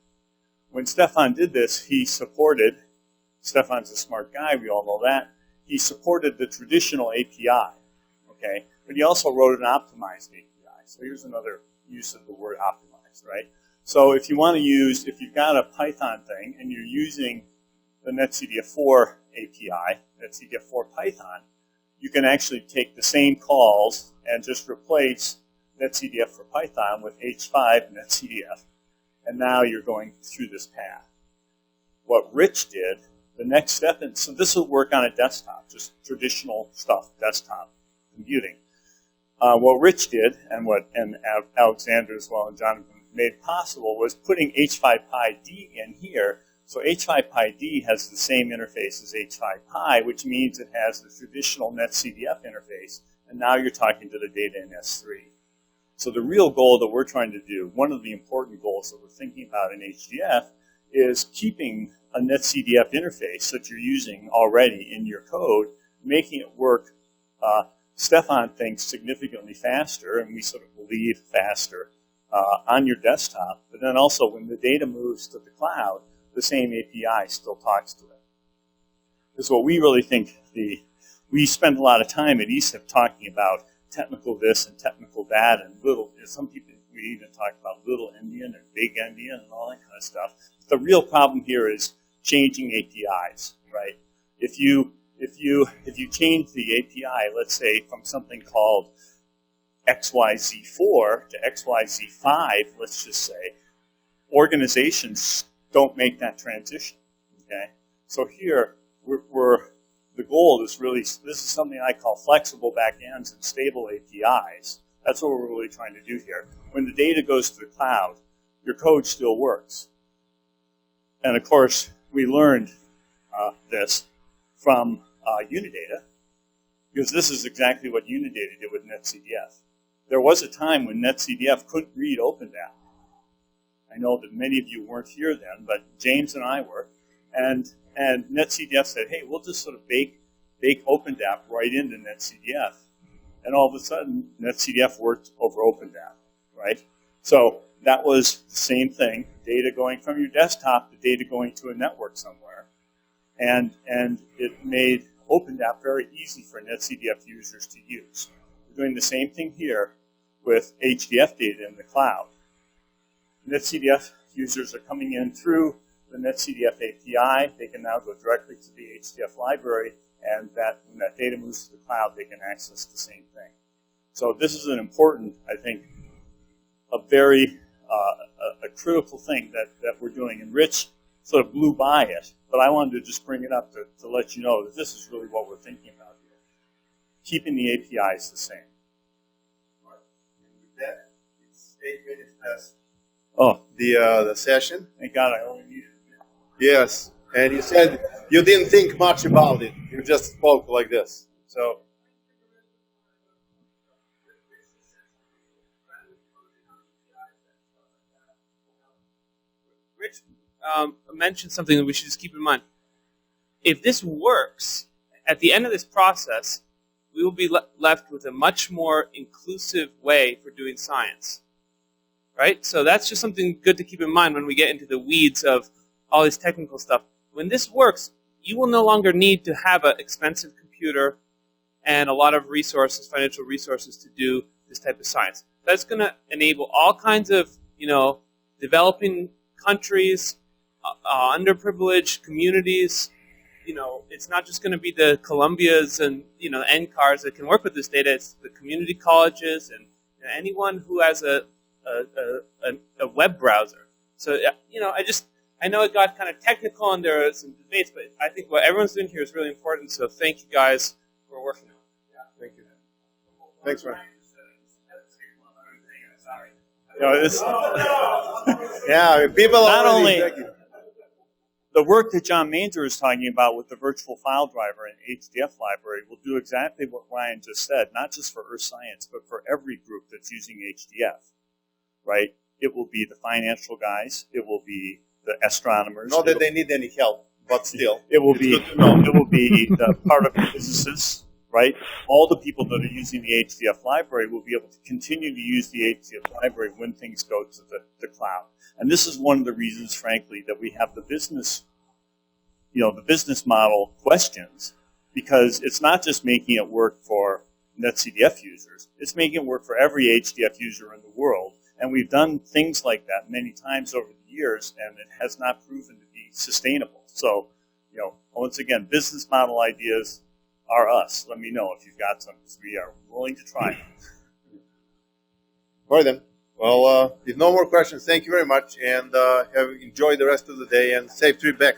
When Stefan did this, he supported, Stefan's a smart guy, we all know that, he supported the traditional API, okay, but he also wrote an optimized API. So here's another use of the word optimized, right? So if you want to use, if you've got a Python thing and you're using the NetCDF4 API, NetCDF4 Python, you can actually take the same calls and just replace NetCDF for Python with H5 NetCDF, and now you're going through this path. What Rich did, the next step, and so this will work on a desktop, just traditional stuff, desktop computing. What Rich did, and Aleksander as well and Jonathan made possible, was putting H5PyD in here. So H5PyD has the same interface as H5Py, which means it has the traditional NetCDF interface, and now you're talking to the data in S3. So the real goal that we're trying to do, one of the important goals that we're thinking about in HDF, is keeping a NetCDF interface that you're using already in your code, making it work. Stefan thinks significantly faster, and we sort of believe faster on your desktop. But then also when the data moves to the cloud, the same API still talks to it. Because what we really think, we spend a lot of time at ESIP talking about technical this and technical that, and some people, we even talk about little endian and big endian and all that kind of stuff. The real problem here is changing APIs, right? If you change the API, let's say from something called XYZ4 to XYZ5, let's just say, organizations don't make that transition, okay? So here, the goal is really, this is something I call flexible backends and stable APIs. That's what we're really trying to do here. When the data goes to the cloud, your code still works. And of course, we learned this from Unidata, because this is exactly what Unidata did with NetCDF. There was a time when NetCDF couldn't read OpenDAP. I know that many of you weren't here then, but James and I were. And NetCDF said, hey, we'll just sort of bake OpenDAP right into NetCDF. And all of a sudden, NetCDF worked over OpenDAP, right? So that was the same thing, data going from your desktop to data going to a network somewhere. And it made OpenDAP very easy for NetCDF users to use. We're doing the same thing here with HDF data in the cloud. NetCDF users are coming in through the NetCDF API. They can now go directly to the HDF library, and when that data moves to the cloud, they can access the same thing. So this is an important, I think, a very a critical thing that we're doing. And Rich sort of blew by it, but I wanted to just bring it up to let you know that this is really what we're thinking about here. Keeping the APIs the same. Right. And with that, it's 8 minutes past the session. Thank God I only needed a minute. Yes, and you said you didn't think much about it. You just spoke like this. So. Rich mentioned something that we should just keep in mind. If this works, at the end of this process, we will be left with a much more inclusive way for doing science. Right? So that's just something good to keep in mind when we get into the weeds of all this technical stuff. When this works, you will no longer need to have an expensive computer and a lot of resources, financial resources, to do this type of science. That's going to enable all kinds of, developing countries, underprivileged communities. It's not just going to be the Columbias and, NCARs that can work with this data. It's the community colleges and anyone who has a web browser. So, I know it got kind of technical and there are some debates, but I think what everyone's doing here is really important. So thank you guys for working on it. Yeah, thank you. Thanks, Ryan. Yeah, people not only the work that John Mainsor is talking about with the virtual file driver and HDF library will do exactly what Ryan just said, not just for Earth Science, but for every group that's using HDF, right? It will be the financial guys. It will be the astronomers. Not that they need any help, but still. It will be the part of the physicists, right? All the people that are using the HDF library will be able to continue to use the HDF library when things go to the cloud. And this is one of the reasons, frankly, that we have the business model questions, because it's not just making it work for NetCDF users. It's making it work for every HDF user in the world. And we've done things like that many times over the years, and it has not proven to be sustainable. So, once again, business model ideas are us. Let me know if you've got some, because we are willing to try. All right, then. Well, if no more questions, thank you very much, and enjoy the rest of the day, and safe trip back.